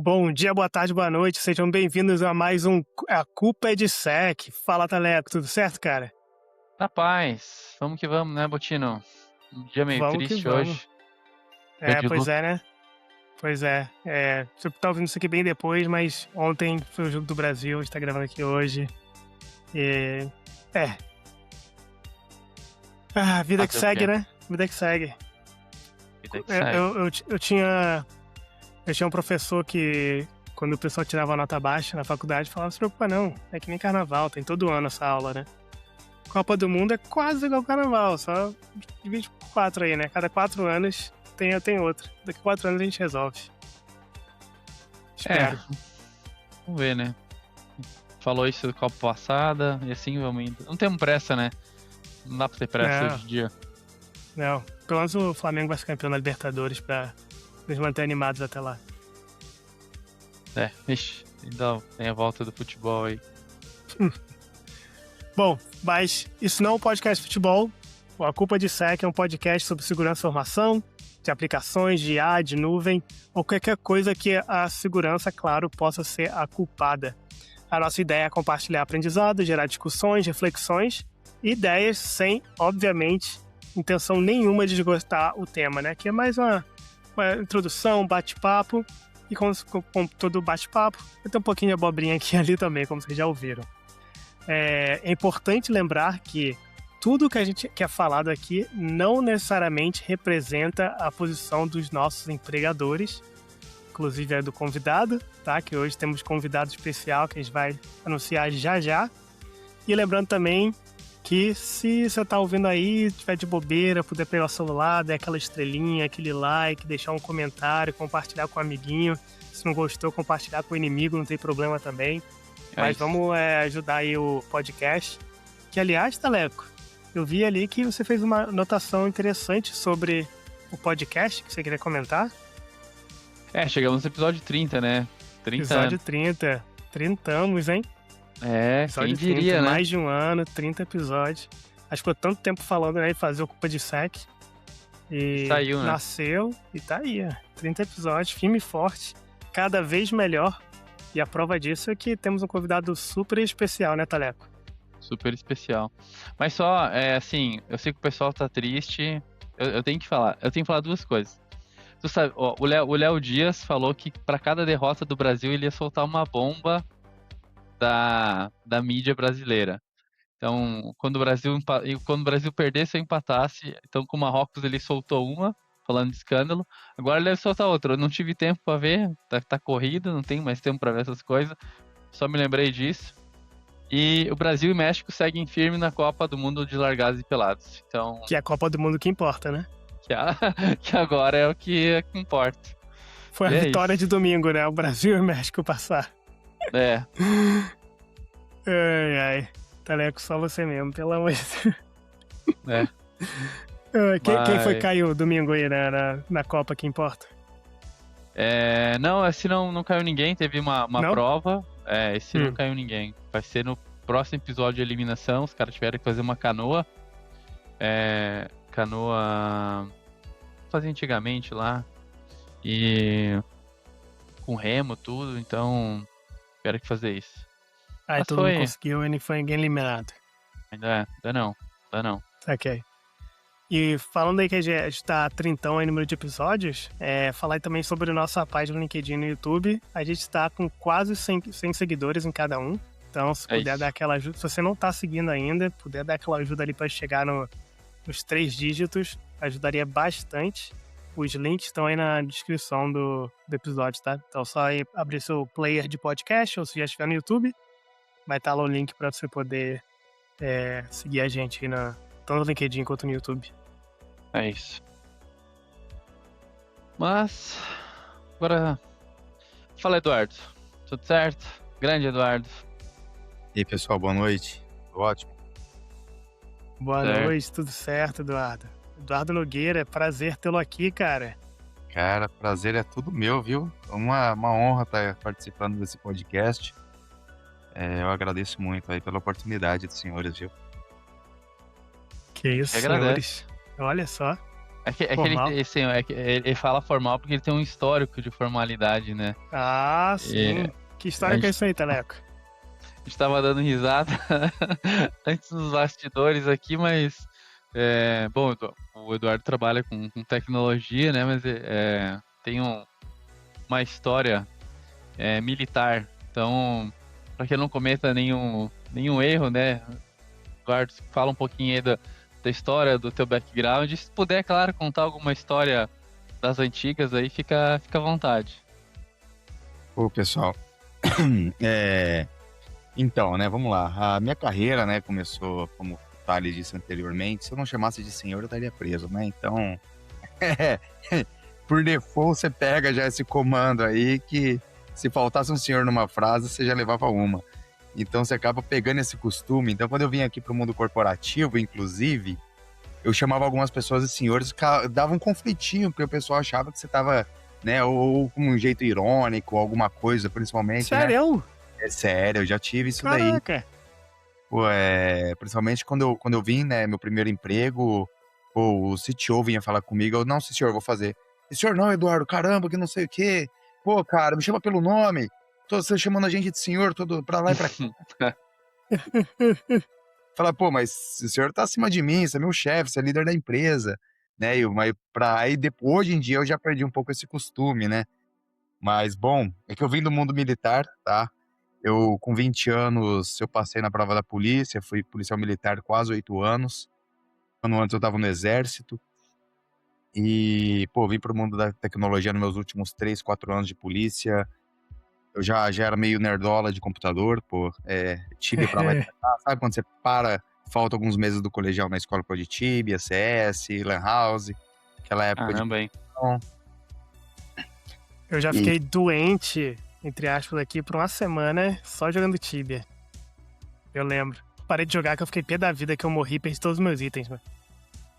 Bom dia, boa tarde, boa noite, sejam bem-vindos a mais um A Culpa é de Sec. Fala, Taleco, tudo certo, cara? Na paz, vamos que vamos, né, Botino? Um dia meio Vamos que triste vamos. hoje. Dia de Pois luto. é, né? Pois é, você tá ouvindo isso aqui bem depois, mas ontem foi o Jogo do Brasil, a gente tá gravando aqui hoje. Vida que Fazer o segue, quê? né? Vida que segue. Vida que segue. Eu tinha um professor que, quando o pessoal tirava nota baixa na faculdade, falava: não se preocupa não, é que nem carnaval, tem todo ano essa aula, né? Copa do Mundo é quase igual carnaval, só divide por 4 aí, né? Cada 4 anos tem outro. Daqui a 4 anos a gente resolve. Espero. Vamos ver, né? Falou isso da Copa passada e assim vamos indo. Não temos pressa, né? Não dá pra ter pressa hoje em dia. Não, pelo menos o Flamengo vai ser campeão da Libertadores pra nos manter animados até lá. Então tem a volta do futebol aí. Bom, mas isso não é um podcast de futebol. A Culpa de Sec é um podcast sobre segurança e informação, de aplicações, de IA, de nuvem, ou qualquer coisa que a segurança, claro, possa ser a culpada. A nossa ideia é compartilhar aprendizado, gerar discussões, reflexões e ideias sem, obviamente, intenção nenhuma de esgotar o tema, né? Que é mais uma introdução, um bate-papo, e com todo bate-papo, vai ter um pouquinho de abobrinha aqui e ali também, como vocês já ouviram. É importante lembrar que tudo que a gente quer falado aqui não necessariamente representa a posição dos nossos empregadores, inclusive é do convidado, tá? Que hoje temos convidado especial que a gente vai anunciar já já. E lembrando também que se você tá ouvindo aí, tiver de bobeira, puder pegar o celular, dar aquela estrelinha, aquele like, deixar um comentário, compartilhar com o amiguinho. Se não gostou, compartilhar com o inimigo, não tem problema também. Mas vamos ajudar aí o podcast. Que, aliás, Taleco, eu vi ali que você fez uma anotação interessante sobre o podcast que você queria comentar. Chegamos no episódio 30, né? 30 episódio anos. 30. 30 anos, hein? Quem diria, 30, né? Mais de um ano, 30 episódios. Acho que ficou tanto tempo falando, né, de fazer o Culpa de Sec. E saiu, né? Nasceu e tá aí, 30 episódios, firme e forte, cada vez melhor. E a prova disso é que temos um convidado super especial, né, Taleco? Super especial. Mas só, assim, eu sei que o pessoal tá triste. Eu tenho que falar duas coisas. Tu sabe, ó, o Léo Dias falou que pra cada derrota do Brasil ele ia soltar uma bomba da mídia brasileira. Então, quando o Brasil perdesse ou empatasse, então com o Marrocos ele soltou uma, falando de escândalo. Agora ele deve soltar outra. Eu não tive tempo pra ver, tá corrido, não tenho mais tempo pra ver essas coisas. Só me lembrei disso. E o Brasil e México seguem firme na Copa do Mundo de Largados e Pelados. Então, Que é a Copa do Mundo que importa, né? que agora é o que importa. Foi a vitória de domingo, né? O Brasil e o México passar. Ai. Taleco, só você mesmo, pelo amor de Deus. Quem foi que caiu domingo aí na Copa que importa? Não, esse não caiu ninguém, teve uma prova. Esse não caiu ninguém. Vai ser no próximo episódio de eliminação. Os caras tiveram que fazer uma canoa. Fazia antigamente lá. E com remo, tudo. Então, tiveram que fazer isso. Aí todo mundo conseguiu e não foi ninguém eliminado. Ainda não. Ok. E falando aí que a gente tá trintão aí no número de episódios, falar aí também sobre a nossa página no LinkedIn e no YouTube. A gente tá com quase 100 seguidores em cada um. Então, se puder dar aquela ajuda, se você não tá seguindo ainda, puder dar aquela ajuda ali pra chegar nos 3 dígitos, ajudaria bastante. Os links estão aí na descrição do episódio, tá? Então, só aí abrir seu player de podcast, ou se já estiver no YouTube, vai estar lá o link pra você poder seguir a gente aí tanto no LinkedIn quanto no YouTube. É isso. Mas, agora, fala, Eduardo. Tudo certo? Grande Eduardo. E aí, pessoal, boa noite. Tudo ótimo. Boa noite, tudo certo, Eduardo. Eduardo Nogueira, prazer tê-lo aqui, cara. Cara, prazer é tudo meu, viu? Uma honra estar participando desse podcast. Eu agradeço muito aí pela oportunidade dos senhores, viu? Que isso, senhores. Olha só. Formal? Ele fala formal porque ele tem um histórico de formalidade, né? Ah, sim. Que história que é isso aí, Teleco? A gente tava dando risada antes dos bastidores aqui, mas bom, o Eduardo trabalha com tecnologia, né? Mas tem uma história militar. Então, para que não cometa nenhum erro, né? Eduardo, fala um pouquinho aí da história, do teu background. Se puder, claro, contar alguma história das antigas aí, fica à vontade. Ô, pessoal, então, né, vamos lá. A minha carreira, né, começou, como o Thales disse anteriormente, se eu não chamasse de senhor, eu estaria preso, né? Então, por default, você pega já esse comando aí que se faltasse um senhor numa frase, você já levava uma. Então, você acaba pegando esse costume. Então, quando eu vim aqui para o mundo corporativo, inclusive, eu chamava algumas pessoas de senhores, dava um conflitinho, porque o pessoal achava que você estava, né, ou com um jeito irônico, alguma coisa, principalmente, né? Sério? É sério, eu já tive isso daí. Caraca. Pô, principalmente quando eu vim, né, meu primeiro emprego, pô, o CTO vinha falar comigo, eu, não, senhor, eu vou fazer. Senhor, não, Eduardo, caramba, que não sei o quê. Pô, cara, me chama pelo nome. Tô você chamando a gente de senhor, todo pra lá e pra cá. Fala, pô, mas o senhor tá acima de mim, você é meu chefe, você é líder da empresa, né? Hoje em dia eu já perdi um pouco esse costume, né? Mas, bom, é que eu vim do mundo militar, tá? Eu, com 20 anos, eu passei na prova da polícia, fui policial militar quase 8 anos. Um ano antes eu tava no exército. E, pô, vim pro mundo da tecnologia nos meus últimos 3, 4 anos de polícia. Eu já era meio nerdola de computador, pô. Tibia pra lá e pra cá. Sabe quando você falta alguns meses do colegial na escola por de Tibia, CS, Lan House, aquela época de... Caramba, hein? Eu já fiquei doente, entre aspas, aqui por uma semana só jogando Tibia. Eu lembro. Parei de jogar que eu fiquei pé da vida, que eu morri e perdi todos os meus itens, mano.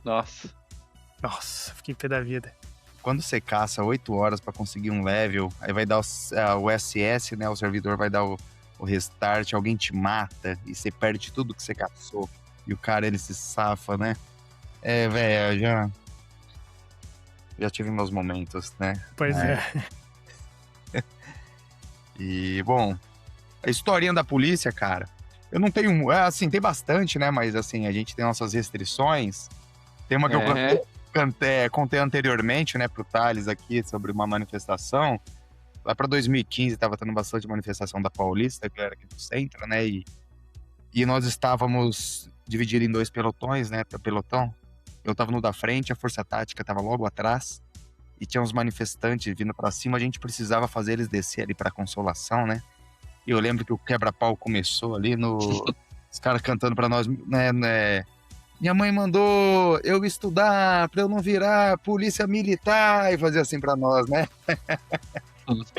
Nossa, fiquei pé da vida. Quando você caça 8 horas pra conseguir um level, aí vai dar o SS, né? O servidor vai dar o restart, alguém te mata e você perde tudo que você caçou. E o cara, ele se safa, né? Velho, já tive meus momentos, né? Pois é. E, bom, a historinha da polícia, cara, eu não tenho... assim, tem bastante, né? Mas, assim, a gente tem nossas restrições. Tem uma que eu contei anteriormente, né, pro Thales aqui, sobre uma manifestação. Lá pra 2015, tava tendo bastante manifestação da Paulista, que era aqui do centro, né? E nós estávamos divididos em 2 pelotões, né? Pelotão. Eu tava no da frente, a Força Tática tava logo atrás. E tinha uns manifestantes vindo pra cima, a gente precisava fazer eles descer ali pra Consolação, né? E eu lembro que o quebra-pau começou ali os caras cantando pra nós, né? Minha mãe mandou eu estudar pra eu não virar polícia militar, e fazer assim pra nós, né?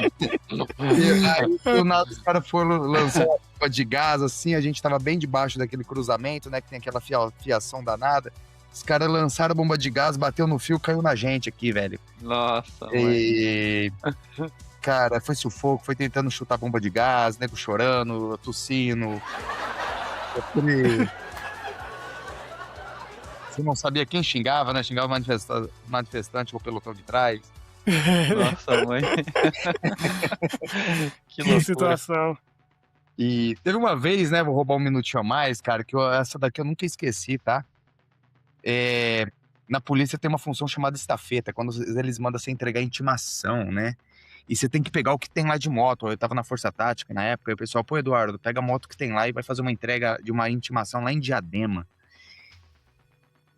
E aí, do nada, os caras foram lançar uma bomba de gás, assim, a gente tava bem debaixo daquele cruzamento, né? Que tem aquela fiação danada. Os caras lançaram a bomba de gás, bateu no fio, caiu na gente aqui, velho. Nossa, e... Cara, foi sufoco, foi tentando chutar bomba de gás, nego chorando, tossindo. Você não sabia quem xingava, né? Xingava o manifestante ou o pelotão de trás. Nossa, mãe. Que situação. E teve uma vez, né? Vou roubar um minutinho a mais, cara, que essa daqui eu nunca esqueci, tá? Na polícia tem uma função chamada estafeta, quando eles mandam você entregar intimação, né? E você tem que pegar o que tem lá de moto. Eu tava na Força Tática na época, e o pessoal, pô, Eduardo, pega a moto que tem lá e vai fazer uma entrega de uma intimação lá em Diadema.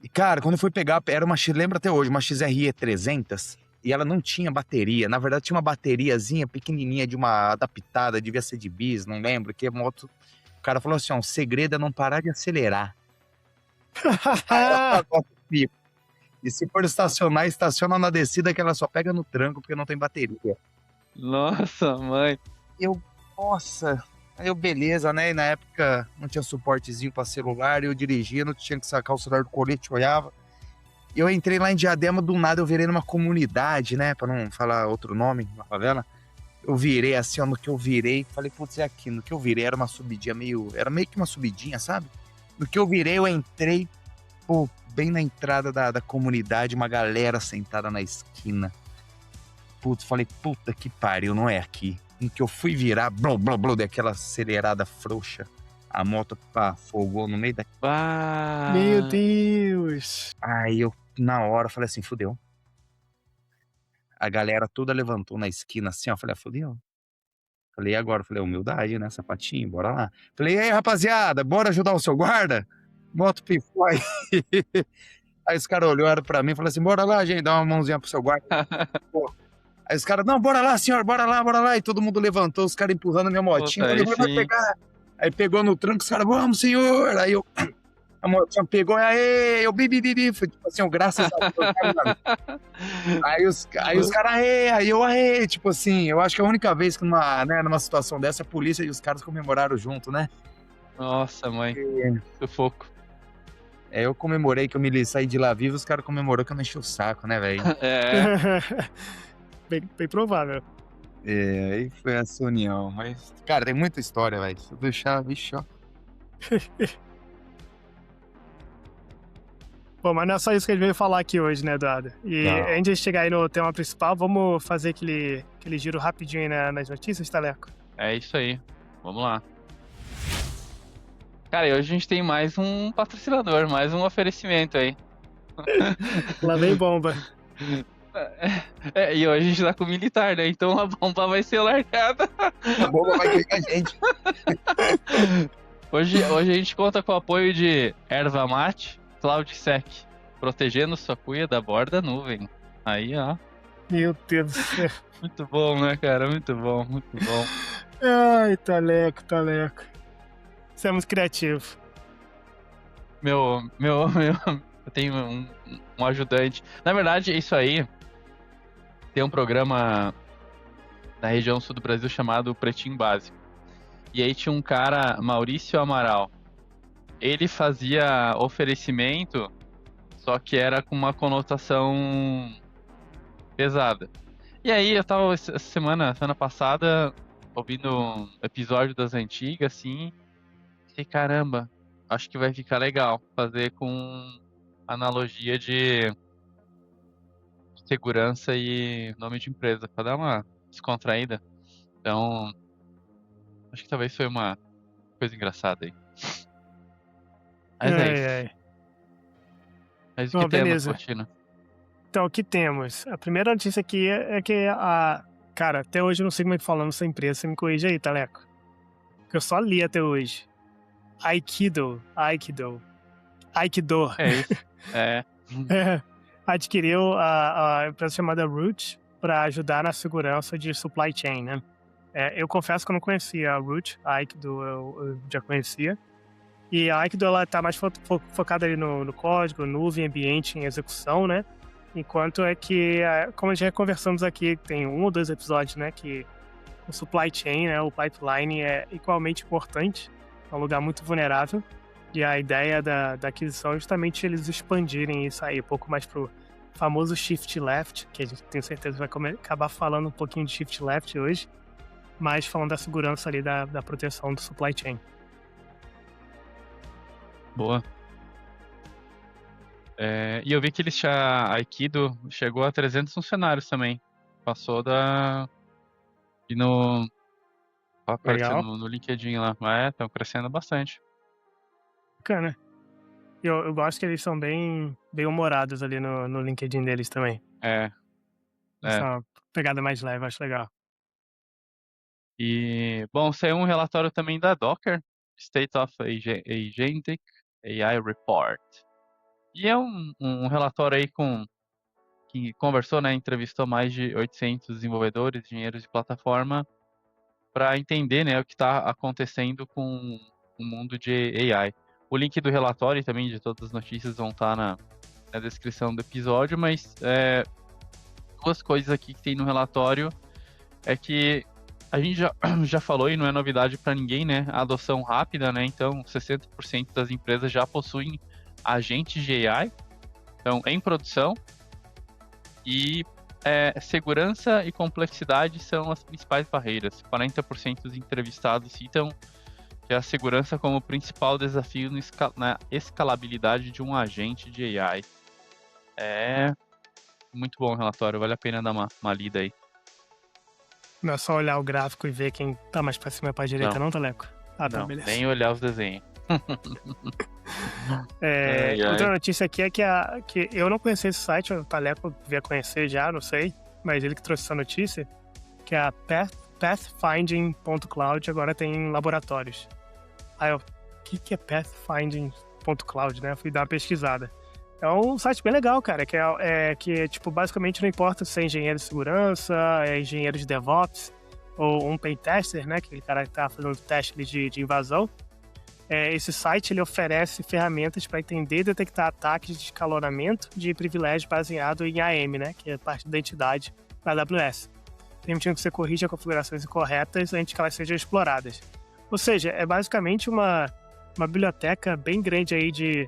E, cara, quando eu fui pegar, era lembra até hoje, uma XRE 300, e ela não tinha bateria. Na verdade, tinha uma bateriazinha pequenininha de uma adaptada, devia ser de bis, não lembro, que a moto... O cara falou assim, ó, o segredo é não parar de acelerar. E se for estacionar, estaciona na descida que ela só pega no tranco porque não tem bateria. Nossa, mãe. Aí eu, beleza, né? E na época não tinha suportezinho pra celular, eu dirigia, não tinha que sacar o celular do colete, olhava. E eu entrei lá em Diadema, do nada eu virei numa comunidade, né? Pra não falar outro nome, na favela. Eu virei assim, ó, no que eu virei, falei, putz, é aqui. No que eu virei era uma subidinha era meio que uma subidinha, sabe? No que eu virei, eu entrei, pô, bem na entrada da comunidade, uma galera sentada na esquina. Putz, falei, puta que pariu, não é aqui. Em que eu fui virar, blá, blá, blá, daquela acelerada frouxa. A moto afogou no meio da... Meu Deus! Aí eu, na hora, falei assim, fudeu. A galera toda levantou na esquina assim, ó. Falei, fudeu. Falei, e agora? Falei, humildade, né, sapatinho? Bora lá. Falei, e aí, rapaziada, bora ajudar o seu guarda? Moto pifou aí. Aí os caras olharam pra mim e falaram assim, bora lá, gente, dá uma mãozinha pro seu guarda. Pô. Aí os caras, não, bora lá, senhor, bora lá, bora lá. E todo mundo levantou, os caras empurrando a minha motinha. Puta, Falei, vai pegar. Aí pegou no tranco, os caras, vamos, senhor. Aí eu, a motinha pegou, aí eu, foi tipo assim, graças a Deus. Aí os caras, aí eu, tipo assim, eu acho que é a única vez que numa situação dessa, a polícia e os caras comemoraram junto, né? Nossa, mãe, sufoco. Eu comemorei que eu me saí de lá vivo, os caras comemoraram que eu não enchi o saco, né, velho? Bem provável. Aí foi essa união. Mas, cara, tem muita história, velho. Se eu deixar, bicho, ó. Bom, mas não é só isso que a gente veio falar aqui hoje, né, Eduardo? E antes de chegar aí no tema principal, vamos fazer aquele giro rapidinho aí nas notícias, Taleco? É isso aí. Vamos lá. Cara, e hoje a gente tem mais um patrocinador, mais um oferecimento aí. Lá vem bomba. E hoje a gente tá com o militar, né? Então a bomba vai ser largada. A bomba vai pegar a gente. Hoje a gente conta com o apoio de Erva Mate, CloudSec, protegendo sua cuia da borda nuvem. Aí, ó. Meu Deus do céu. Muito bom, né, cara? Muito bom, muito bom. Ai, Taleco. Você é muito criativo. Eu tenho um ajudante. Na verdade, isso aí tem um programa na região sul do Brasil chamado Pretinho Básico. E aí tinha um cara, Maurício Amaral. Ele fazia oferecimento, só que era com uma conotação pesada. E aí eu tava semana passada ouvindo um episódio das antigas, assim, e caramba, acho que vai ficar legal fazer com analogia de segurança e nome de empresa, pra dar uma descontraída. Então, acho que talvez foi uma coisa engraçada aí. Mas é isso. Mas o que temos, Cortina? Então, o que temos? A primeira notícia aqui é que Cara, até hoje eu não sei como é que falando essa empresa. Você me corrige aí, Taleco. Porque eu só li até hoje. Aikido. É isso. Adquiriu a empresa chamada Root para ajudar na segurança de supply chain, né? Eu confesso que eu não conhecia a Root. A Aikido eu já conhecia. E a Aikido, ela tá mais focada ali no código, nuvem, ambiente, em execução, né? Enquanto é que, como já conversamos aqui, tem 1 ou 2 episódios, né? Que o supply chain, né? O pipeline é igualmente importante. É um lugar muito vulnerável. E a ideia da aquisição é justamente eles expandirem isso aí um pouco mais pro famoso shift left, que a gente tem certeza vai acabar falando um pouquinho de shift left hoje, mas falando da segurança ali, da proteção do supply chain. Boa. E eu vi que a Aikido chegou a 300 funcionários também. Passou e apareceu no LinkedIn lá. Estão crescendo bastante. Bacana. Eu gosto que eles são bem humorados ali no LinkedIn deles também. Essa pegada mais leve, acho legal. E, bom, saiu um relatório também da Docker, State of Agentic AI Report. E é um relatório aí que conversou, né, entrevistou mais de 800 desenvolvedores, engenheiros de plataforma para entender, né, o que está acontecendo com o mundo de AI. O link do relatório e também de todas as notícias vão estar na descrição do episódio, mas duas coisas aqui que tem no relatório é que a gente já falou e não é novidade para ninguém, né, a adoção rápida, né, então 60% das empresas já possuem agentes de AI, então em produção, e segurança e complexidade são as principais barreiras. 40% dos entrevistados citam que que é a segurança como principal desafio na escalabilidade de um agente de AI. É muito bom o relatório, vale a pena dar uma lida aí. Não é só olhar o gráfico e ver quem tá mais pra cima e pra direita, não, Taleco? Ah, tá, Não, beleza. nem olhar os desenhos. Outra notícia aqui é que eu não conhecia esse site, o Taleco devia conhecer já, não sei, mas ele que trouxe essa notícia, que é a pathfinding.cloud, agora tem laboratórios. Aí eu, o que é pathfinding.cloud, né? Eu fui dar uma pesquisada. É um site bem legal, cara, que tipo, basicamente não importa se é engenheiro de segurança, é engenheiro de DevOps, ou um pentester, né, aquele cara que tá fazendo teste de invasão. Esse site ele oferece ferramentas para entender e detectar ataques de escalonamento de privilégio baseado em AM, né, que é parte da identidade da AWS, permitindo que você corrija configurações incorretas antes que elas sejam exploradas. Ou seja, é basicamente uma biblioteca bem grande aí de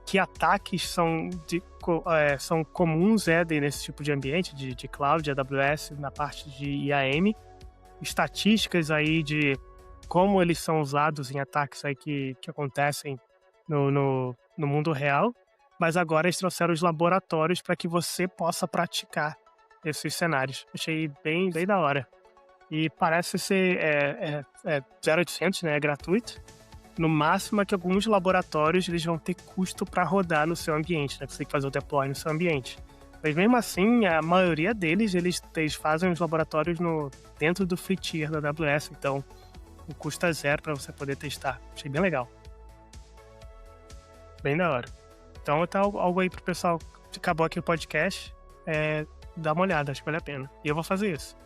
que ataques são comuns nesse tipo de ambiente, de cloud, de AWS, na parte de IAM, estatísticas aí de como eles são usados em ataques aí que acontecem no mundo real, mas agora eles trouxeram os laboratórios para que você possa praticar esses cenários. Achei bem da hora. E parece ser 0800, né? É gratuito. No máximo é que alguns laboratórios eles vão ter custo para rodar no seu ambiente, né? Você tem que fazer o deploy no seu ambiente. Mas mesmo assim, a maioria deles, eles fazem os laboratórios dentro do free tier da AWS, então o custo é zero para você poder testar. Achei bem legal. Bem da hora. Então tá algo aí pro pessoal que acabou aqui o podcast, dá uma olhada, acho que vale a pena. E eu vou fazer isso.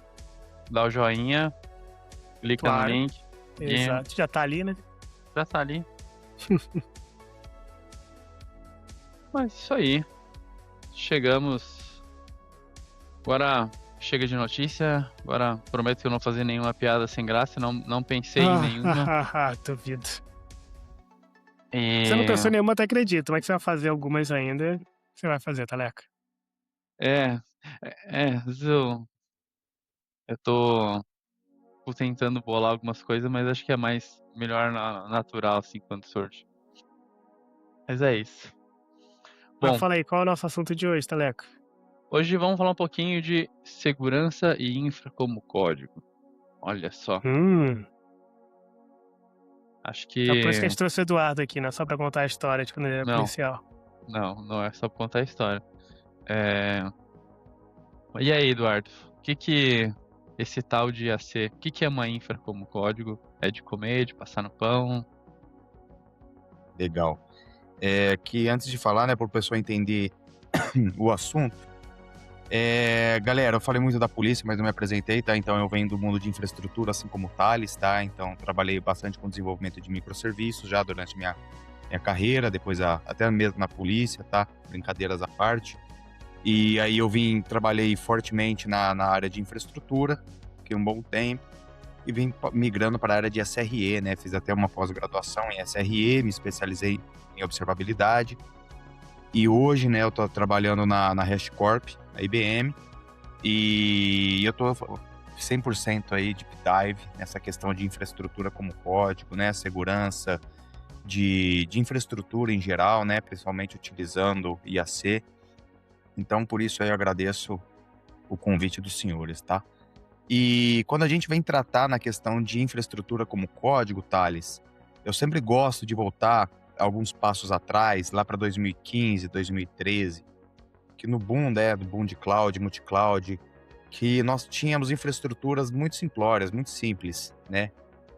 Dá o joinha, clica no link. Exato, já tá ali, né? Já tá ali. Mas isso aí. Chegamos. Agora chega de notícia. Agora prometo que eu não vou fazer nenhuma piada sem graça. Não pensei em nenhuma. Duvido. Você não pensou em nenhuma, até acredito. Mas que você vai fazer algumas ainda. Você vai fazer, Taleca. Eu tô tentando bolar algumas coisas, mas acho que é melhor natural, assim, quando surge. Mas é isso. Bom, fala aí, qual é o nosso assunto de hoje, Taleco? Hoje vamos falar um pouquinho de segurança e infra como código. Olha só. Acho que... É por isso que a gente trouxe o Eduardo aqui, não é só pra contar a história de quando ele era policial. Não é só pra contar a história. E aí, Eduardo? O que esse tal de IAC, o que é uma infra como código? É de comer, de passar no pão? Legal. Que antes de falar, né, para o pessoal entender o assunto, galera, eu falei muito da polícia, mas não me apresentei, tá? Então eu venho do mundo de infraestrutura, assim como o Thales, tá? Então trabalhei bastante com desenvolvimento de microserviços já durante minha carreira, depois até mesmo na polícia, tá? Brincadeiras à parte. E aí trabalhei fortemente na área de infraestrutura, fiquei um bom tempo, e vim migrando para a área de SRE, né? Fiz até uma pós-graduação em SRE, me especializei em observabilidade. E hoje, né, eu tô trabalhando na HashiCorp, na IBM, e eu tô 100% aí deep dive nessa questão de infraestrutura como código, né? Segurança de infraestrutura em geral, né? Principalmente utilizando IAC. Então, por isso aí eu agradeço o convite dos senhores, tá? E quando a gente vem tratar na questão de infraestrutura como código, Thales, eu sempre gosto de voltar alguns passos atrás, lá para 2015, 2013, que no boom, do boom de cloud, multi-cloud, que nós tínhamos infraestruturas muito simplórias, muito simples, né?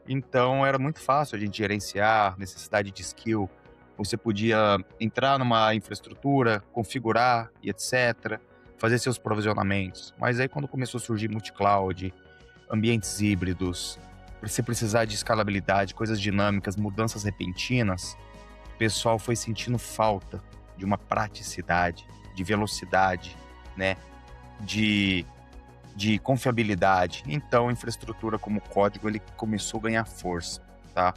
Então, era muito fácil a gente gerenciar, necessidade de skill. Você podia entrar numa infraestrutura, configurar e etc., fazer seus provisionamentos. Mas aí quando começou a surgir multi-cloud, ambientes híbridos, você precisar de escalabilidade, coisas dinâmicas, mudanças repentinas, o pessoal foi sentindo falta de uma praticidade, de velocidade, né? De confiabilidade. Então, a infraestrutura como código, ele começou a ganhar força, tá?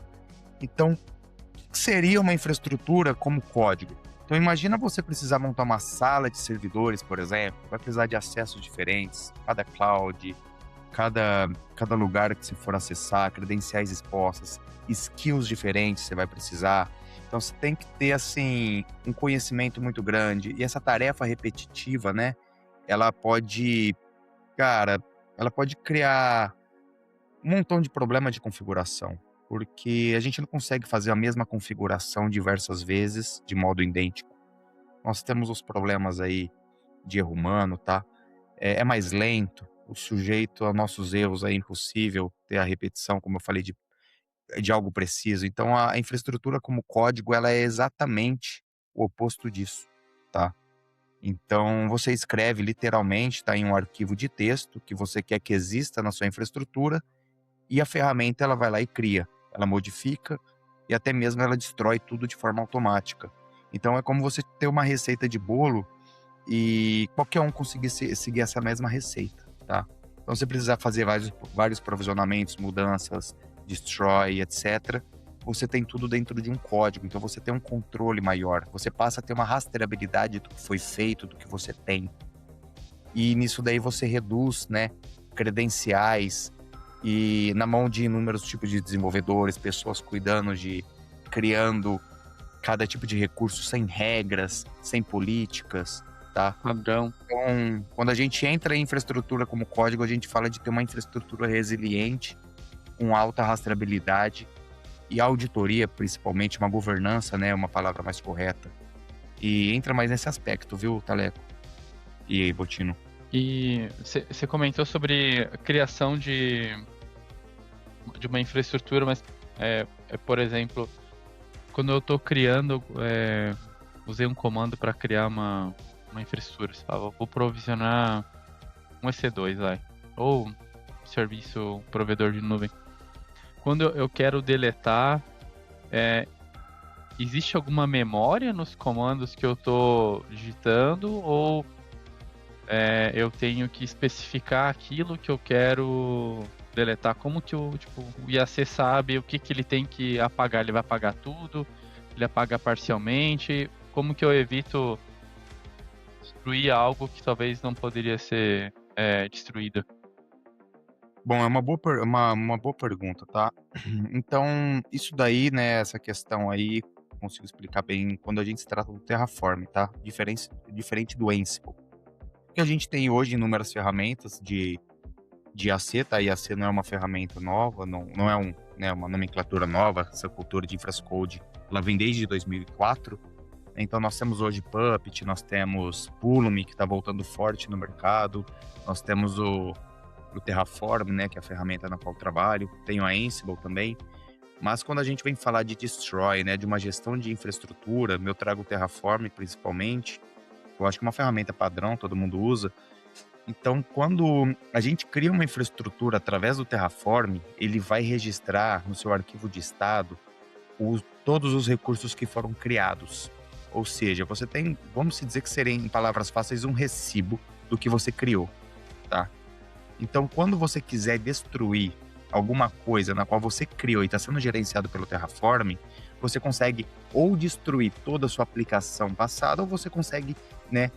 Então, o que seria uma infraestrutura como código? Então, imagina você precisar montar uma sala de servidores, por exemplo, vai precisar de acessos diferentes, cada cloud, cada lugar que você for acessar, credenciais expostas, skills diferentes você vai precisar. Então você tem que ter, assim, um conhecimento muito grande. E essa tarefa repetitiva, né, ela pode criar um montão de problema de configuração, porque a gente não consegue fazer a mesma configuração diversas vezes de modo idêntico. Nós temos os problemas aí de erro humano, tá? É mais lento, o sujeito a nossos erros é impossível ter a repetição, como eu falei, de algo preciso. Então a infraestrutura como código, ela é exatamente o oposto disso, tá? Então você escreve literalmente, tá, em um arquivo de texto que você quer que exista na sua infraestrutura, e a ferramenta ela vai lá e cria, ela modifica e até mesmo ela destrói tudo de forma automática. Então é como você ter uma receita de bolo e qualquer um conseguir seguir essa mesma receita, tá? Então você precisa fazer vários provisionamentos, mudanças, destroy, etc. Você tem tudo dentro de um código, então você tem um controle maior, você passa a ter uma rastreabilidade do que foi feito, do que você tem. E nisso daí você reduz, né, credenciais, e na mão de inúmeros tipos de desenvolvedores, pessoas criando cada tipo de recurso sem regras, sem políticas, tá? Padrão. Então, quando a gente entra em infraestrutura como código, a gente fala de ter uma infraestrutura resiliente, com alta rastreabilidade e auditoria, principalmente, uma governança, né, uma palavra mais correta. E entra mais nesse aspecto, viu, Taleco? E aí, Botino? E você comentou sobre a criação de uma infraestrutura, mas, por exemplo, quando eu estou criando, usei um comando para criar uma infraestrutura. Você fala, vou provisionar um EC2, ou serviço provedor de nuvem. Quando eu quero deletar, existe alguma memória nos comandos que eu estou digitando, ou eu tenho que especificar aquilo que eu quero deletar? Como que o IAC sabe o que ele tem que apagar? Ele vai apagar tudo? Ele apaga parcialmente? Como que eu evito destruir algo que talvez não poderia ser destruído? Bom, é uma boa pergunta, tá? Então, isso daí, né, essa questão aí, consigo explicar bem quando a gente se trata do Terraform, tá? Diferente do Ansible. Porque a gente tem hoje inúmeras ferramentas de IAC, tá? IAC não é uma ferramenta nova, não é uma nomenclatura nova, essa cultura de infrascode, ela vem desde 2004. Então nós temos hoje Puppet, nós temos Pulumi, que está voltando forte no mercado, nós temos o Terraform, né, que é a ferramenta na qual eu trabalho, tenho a Ansible também. Mas quando a gente vem falar de Destroy, né, de uma gestão de infraestrutura, eu trago o Terraform principalmente. Eu acho que é uma ferramenta padrão, todo mundo usa. Então, quando a gente cria uma infraestrutura através do Terraform, ele vai registrar no seu arquivo de estado todos os recursos que foram criados. Ou seja, você tem, vamos dizer que seria, em palavras fáceis, um recibo do que você criou, tá? Então, quando você quiser destruir alguma coisa na qual você criou e está sendo gerenciado pelo Terraform, você consegue ou destruir toda a sua aplicação passada, ou você consegue, né,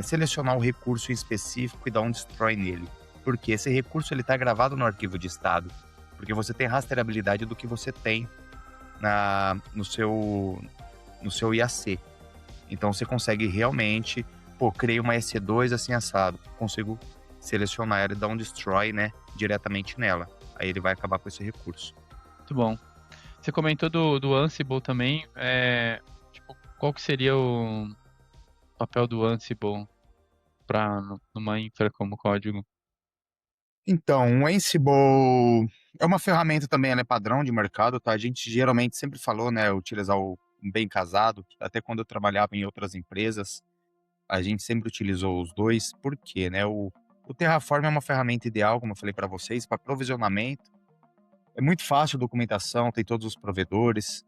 selecionar um recurso em específico e dar um destroy nele. Porque esse recurso está gravado no arquivo de estado. Porque você tem rastreabilidade do que você tem no seu IAC. Então você consegue realmente, criei uma EC2 assim assado, consigo selecionar ela e dar um destroy, né, diretamente nela. Aí ele vai acabar com esse recurso. Muito bom. Você comentou do Ansible também. Qual que seria o papel do Ansible numa infra como código? Então, o Ansible é uma ferramenta também, ela é padrão de mercado, tá? A gente geralmente sempre falou, né, utilizar o bem casado, até quando eu trabalhava em outras empresas, a gente sempre utilizou os dois, porque, né, o Terraform é uma ferramenta ideal, como eu falei para vocês, para provisionamento. É muito fácil a documentação, tem todos os provedores.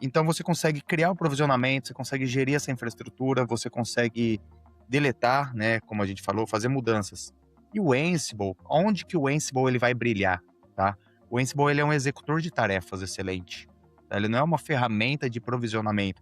Então você consegue criar o provisionamento, você consegue gerir essa infraestrutura, você consegue deletar, né, como a gente falou, fazer mudanças. E o Ansible, onde que o Ansible ele vai brilhar, tá? O Ansible ele é um executor de tarefas excelente. Tá? Ele não é uma ferramenta de provisionamento.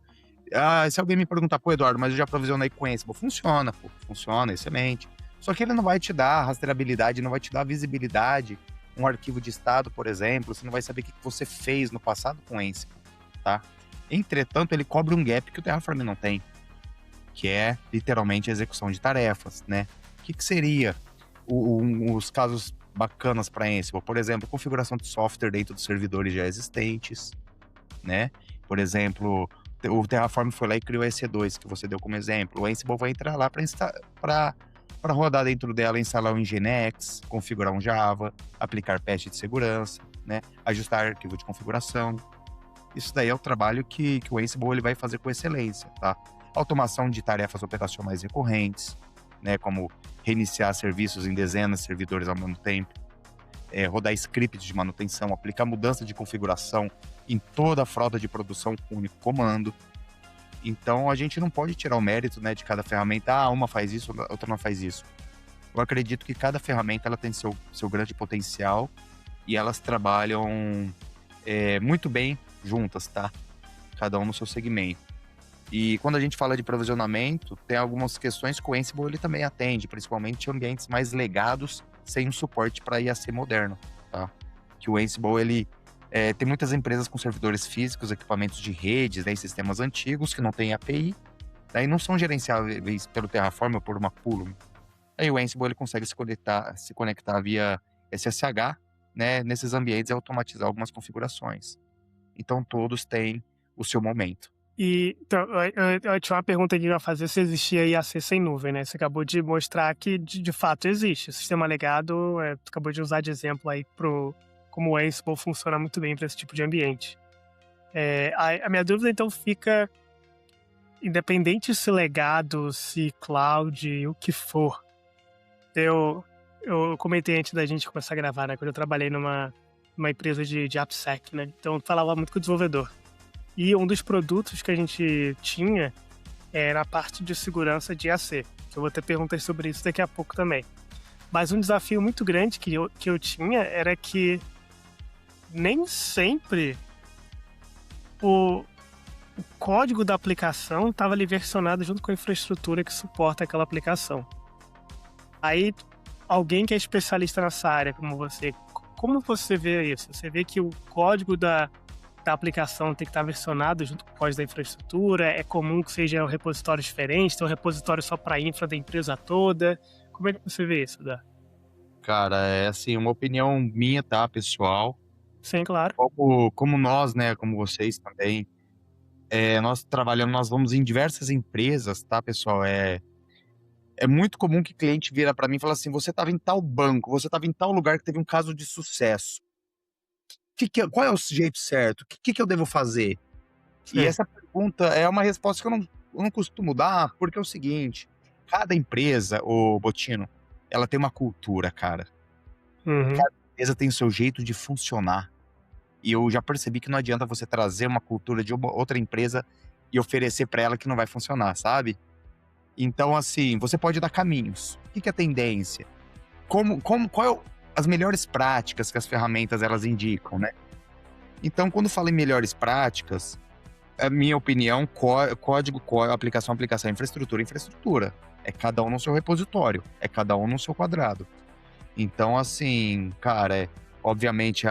Se alguém me perguntar, Eduardo, mas eu já provisionei com o Ansible. Funciona, funciona, excelente. Só que ele não vai te dar rastreabilidade, não vai te dar visibilidade. Um arquivo de estado, por exemplo, você não vai saber o que você fez no passado com o Ansible, tá? Entretanto, ele cobre um gap que o Terraform não tem, que é literalmente a execução de tarefas, né? O que seria os casos bacanas para Ansible? Por exemplo, configuração de software dentro dos servidores já existentes, né? Por exemplo, o Terraform foi lá e criou a EC2, que você deu como exemplo. O Ansible vai entrar lá para rodar dentro dela, instalar um Nginx, configurar um Java, aplicar patch de segurança, né? Ajustar arquivo de configuração. Isso daí é o trabalho que o Ansible ele vai fazer com excelência, tá? Automação de tarefas operacionais recorrentes, né? Como reiniciar serviços em dezenas de servidores ao mesmo tempo, rodar scripts de manutenção, aplicar mudança de configuração em toda a frota de produção com um único comando. Então, a gente não pode tirar o mérito, né, de cada ferramenta. Uma faz isso, outra não faz isso. Eu acredito que cada ferramenta ela tem seu grande potencial e elas trabalham muito bem juntas, tá? Cada um no seu segmento. E quando a gente fala de provisionamento, tem algumas questões que o Ansible ele também atende, principalmente em ambientes mais legados, sem um suporte para IAC moderno, tá? Que o Ansible, ele tem muitas empresas com servidores físicos, equipamentos de redes, né, e sistemas antigos que não têm API, daí não são gerenciáveis pelo Terraform ou por uma Pulum. Aí o Ansible ele consegue se conectar via SSH, né, nesses ambientes e automatizar algumas configurações. Então todos têm o seu momento. E então, eu tinha uma pergunta aqui a fazer se existia IAC sem nuvem, né? Você acabou de mostrar que de fato existe. O sistema legado, você acabou de usar de exemplo aí como o Ansible funciona muito bem para esse tipo de ambiente. A minha dúvida então fica, independente se legado, se cloud, o que for. Eu comentei antes da gente começar a gravar, né? Quando eu trabalhei numa empresa de AppSec, né? Então eu falava muito com o desenvolvedor. E um dos produtos que a gente tinha era a parte de segurança de IAC. Eu vou ter perguntas sobre isso daqui a pouco também. Mas um desafio muito grande que eu tinha era que nem sempre o código da aplicação estava ali versionado junto com a infraestrutura que suporta aquela aplicação. Aí, alguém que é especialista nessa área, como você, como você vê isso? Você vê que o código da aplicação tem que estar versionado junto com o código da infraestrutura? É comum que seja um repositório diferente, tem um repositório só para a infra da empresa toda? Como é que você vê isso, Dá? Cara, é assim, uma opinião minha, tá, pessoal? Sim, claro. Como nós, né, como vocês também, nós trabalhamos, nós vamos em diversas empresas, tá, pessoal? É muito comum que cliente vira para mim e fala assim, você estava em tal banco, você estava em tal lugar que teve um caso de sucesso. Qual é o jeito certo? O que eu devo fazer? Sim. E essa pergunta é uma resposta que eu não costumo dar, porque é o seguinte, cada empresa, ô Botino, ela tem uma cultura, cara. Uhum. Cada empresa tem o seu jeito de funcionar. E eu já percebi que não adianta você trazer uma cultura de outra empresa e oferecer para ela que não vai funcionar, sabe? Então, assim, você pode dar caminhos. O que é tendência? Qual as melhores práticas que as ferramentas elas indicam, né? Então, quando falo em melhores práticas, a minha opinião, código, aplicação, infraestrutura. É cada um no seu repositório, é cada um no seu quadrado. Então, assim, cara, obviamente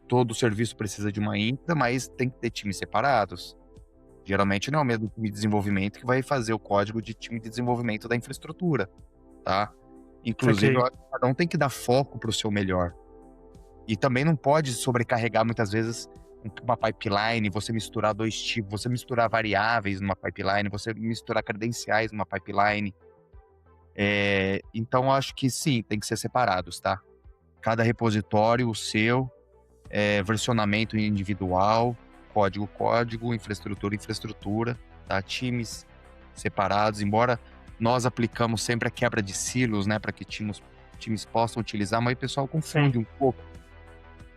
todo serviço precisa de uma infra, mas tem que ter times separados. Geralmente não é o mesmo time de desenvolvimento que vai fazer o código de time de desenvolvimento da infraestrutura, tá? Inclusive, eu acho que cada um tem que dar foco para o seu melhor. E também não pode sobrecarregar, muitas vezes, uma pipeline, você misturar dois tipos, você misturar variáveis numa pipeline, você misturar credenciais numa pipeline. Então, eu acho que sim, tem que ser separados, tá? Cada repositório, o seu, versionamento individual, código, infraestrutura, tá? Times separados, embora nós aplicamos sempre a quebra de silos, né, para que times possam utilizar, mas o pessoal confunde um pouco.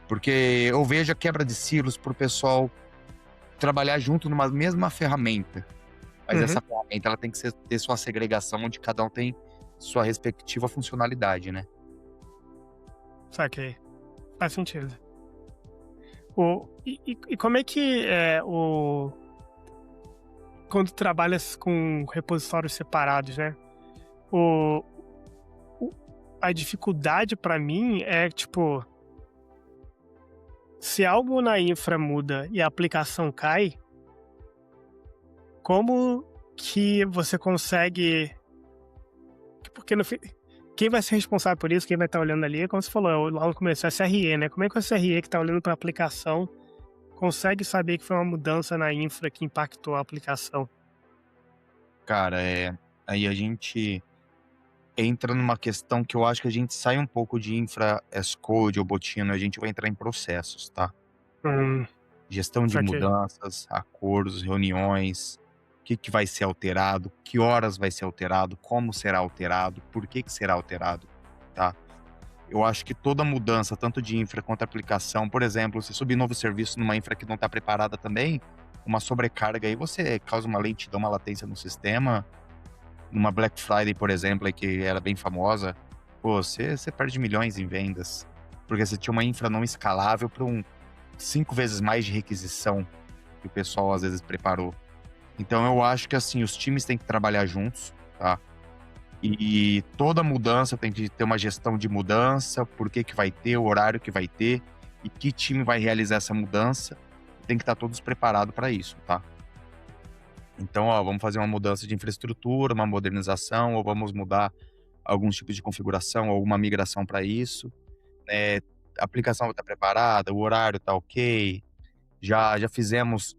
Porque eu vejo a quebra de silos para o pessoal trabalhar junto numa mesma ferramenta. Mas essa ferramenta ela tem que ter sua segregação, onde cada um tem sua respectiva funcionalidade, né? Saquei. Faz sentido. E como é que quando trabalha com repositórios separados, né? a dificuldade para mim é, tipo, se algo na infra muda e a aplicação cai, como que você consegue... Porque no fim, quem vai ser responsável por isso, quem vai estar olhando ali, como você falou, lá no começo, é a SRE, né? Como é que o SRE que está olhando para a aplicação consegue saber que foi uma mudança na infra que impactou a aplicação? Cara, aí a gente entra numa questão que eu acho que a gente sai um pouco de infra as code ou botina, a gente vai entrar em processos, tá? Gestão de Saquei. mudanças, acordos, reuniões, o que vai ser alterado, que horas vai ser alterado, como será alterado, por que será alterado, tá? Eu acho que toda mudança, tanto de infra quanto aplicação, por exemplo, você subir novo serviço numa infra que não está preparada também, uma sobrecarga aí, você causa uma lentidão, uma latência no sistema. Numa Black Friday, por exemplo, aí que era bem famosa, pô, você perde milhões em vendas, porque você tinha uma infra não escalável para 5 vezes mais de requisição que o pessoal às vezes preparou. Então eu acho que assim, os times têm que trabalhar juntos, tá? E toda mudança tem que ter uma gestão de mudança, por que vai ter, o horário que vai ter e que time vai realizar essa mudança. Tem que estar todos preparados para isso, tá? Então, vamos fazer uma mudança de infraestrutura, uma modernização, ou vamos mudar alguns tipos de configuração, ou uma migração para isso. A aplicação está preparada, o horário está ok. Já fizemos,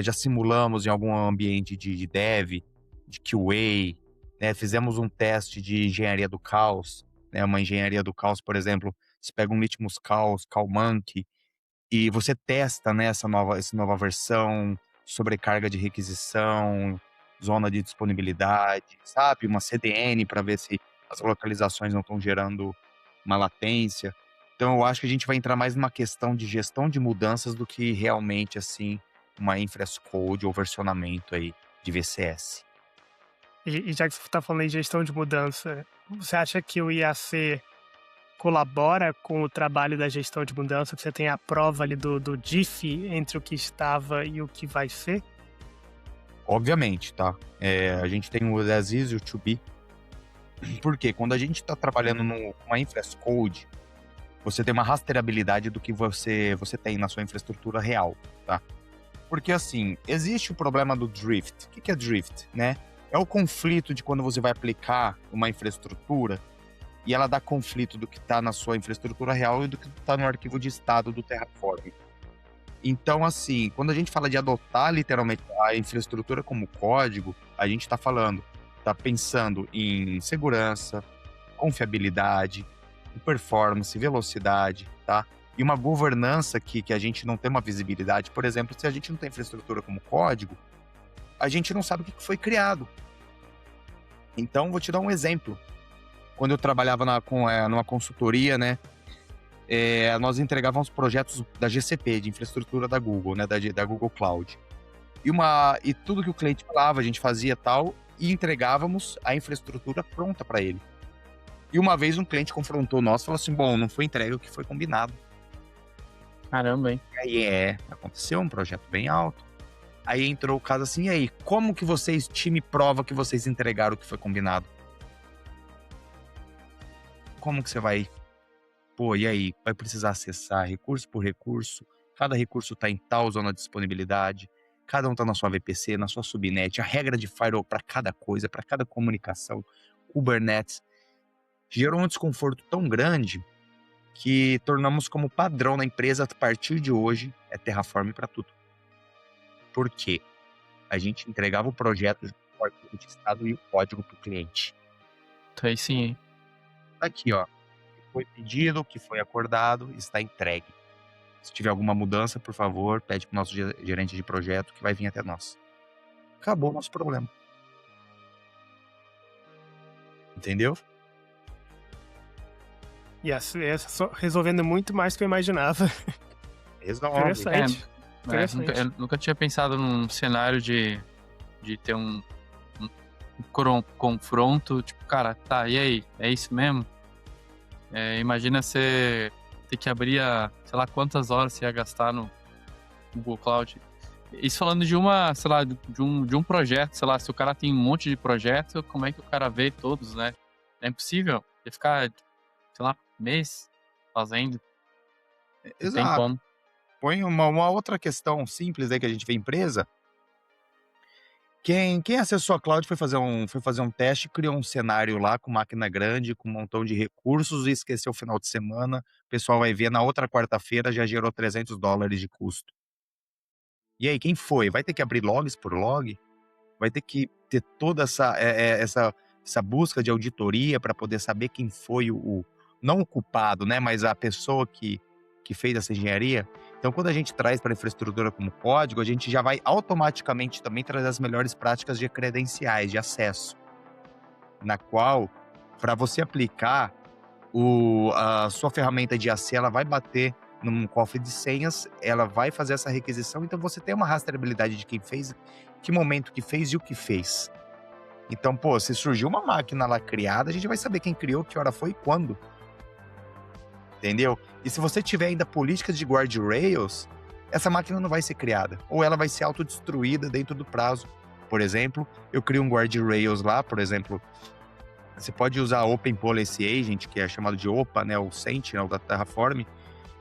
já simulamos em algum ambiente de dev, de QA, né? Fizemos um teste de engenharia do caos, né? Uma engenharia do caos, por exemplo, você pega um Litmus Caos, CalMonkey, e você testa, né, essa nova versão, sobrecarga de requisição, zona de disponibilidade, sabe? Uma CDN para ver se as localizações não estão gerando uma latência. Então, eu acho que a gente vai entrar mais numa questão de gestão de mudanças do que realmente, assim, uma infra as code ou versionamento aí de VCS. E já que você está falando em gestão de mudança, você acha que o IAC colabora com o trabalho da gestão de mudança, que você tem a prova ali do diff entre o que estava e o que vai ser? Obviamente, tá? A gente tem o as is e o to be. Porque quando a gente está trabalhando numa infra as code, você tem uma rastreabilidade do que você tem na sua infraestrutura real, tá? Porque assim, existe o problema do drift. O que é drift, né? É o conflito de quando você vai aplicar uma infraestrutura e ela dá conflito do que está na sua infraestrutura real e do que está no arquivo de estado do Terraform. Então, assim, quando a gente fala de adotar literalmente a infraestrutura como código, a gente está pensando em segurança, confiabilidade, performance, velocidade, tá? E uma governança que a gente não tem uma visibilidade. Por exemplo, se a gente não tem infraestrutura como código, a gente não sabe o que foi criado. Então, vou te dar um exemplo. Quando eu trabalhava numa consultoria, né, nós entregávamos projetos da GCP, de infraestrutura da Google, né, da Google Cloud. E tudo que o cliente falava, a gente fazia tal, e entregávamos a infraestrutura pronta para ele. E uma vez um cliente confrontou nós e falou assim, bom, não foi entregue o que foi combinado. Caramba, hein? E aí aconteceu um projeto bem alto. Aí entrou o caso assim, e aí, como que vocês, time, prova que vocês entregaram o que foi combinado? Como que você vai... Pô, e aí? Vai precisar acessar recurso por recurso, cada recurso está em tal zona de disponibilidade, cada um está na sua VPC, na sua subnet, a regra de firewall para cada coisa, para cada comunicação, Kubernetes. Gerou um desconforto tão grande que tornamos como padrão na empresa, a partir de hoje, é Terraform para tudo. Por quê? A gente entregava o projeto o arquivo de estado e o código para o cliente. Então aí sim, hein? Aqui, ó. O que foi pedido, o que foi acordado, está entregue. Se tiver alguma mudança, por favor, pede para o nosso gerente de projeto que vai vir até nós. Acabou o nosso problema. Entendeu? E essa resolvendo muito mais do que eu imaginava. Resolve. Interessante. Eu nunca tinha pensado num cenário de ter um confronto, tipo, cara, tá, e aí? É isso mesmo? Imagina você ter que abrir sei lá, quantas horas você ia gastar no Google Cloud. Isso falando de sei lá, de um projeto, sei lá, se o cara tem um monte de projeto, como é que o cara vê todos, né? É impossível. Porque ficar, sei lá, mês fazendo, não tem Exato. como. Põe uma outra questão simples aí que a gente vê em empresa. Quem acessou a cloud foi fazer um teste, criou um cenário lá com máquina grande, com um montão de recursos e esqueceu o final de semana. O pessoal vai ver na outra quarta-feira já gerou $300 de custo. E aí, quem foi? Vai ter que abrir logs por log? Vai ter que ter toda essa busca de auditoria para poder saber quem foi não o culpado, né, mas a pessoa que fez essa engenharia. Então, quando a gente traz para a infraestrutura como código, a gente já vai automaticamente também trazer as melhores práticas de credenciais, de acesso, na qual, para você aplicar, a sua ferramenta de AC, ela vai bater num cofre de senhas, ela vai fazer essa requisição, então você tem uma rastreabilidade de quem fez, que momento que fez e o que fez. Então, pô, se surgiu uma máquina lá criada, a gente vai saber quem criou, que hora foi e quando. Entendeu? E se você tiver ainda políticas de guardrails, essa máquina não vai ser criada. Ou ela vai ser autodestruída dentro do prazo. Por exemplo, eu crio um guardrails lá, por exemplo, você pode usar Open Policy Agent, que é chamado de OPA, né, o Sentinel da Terraform,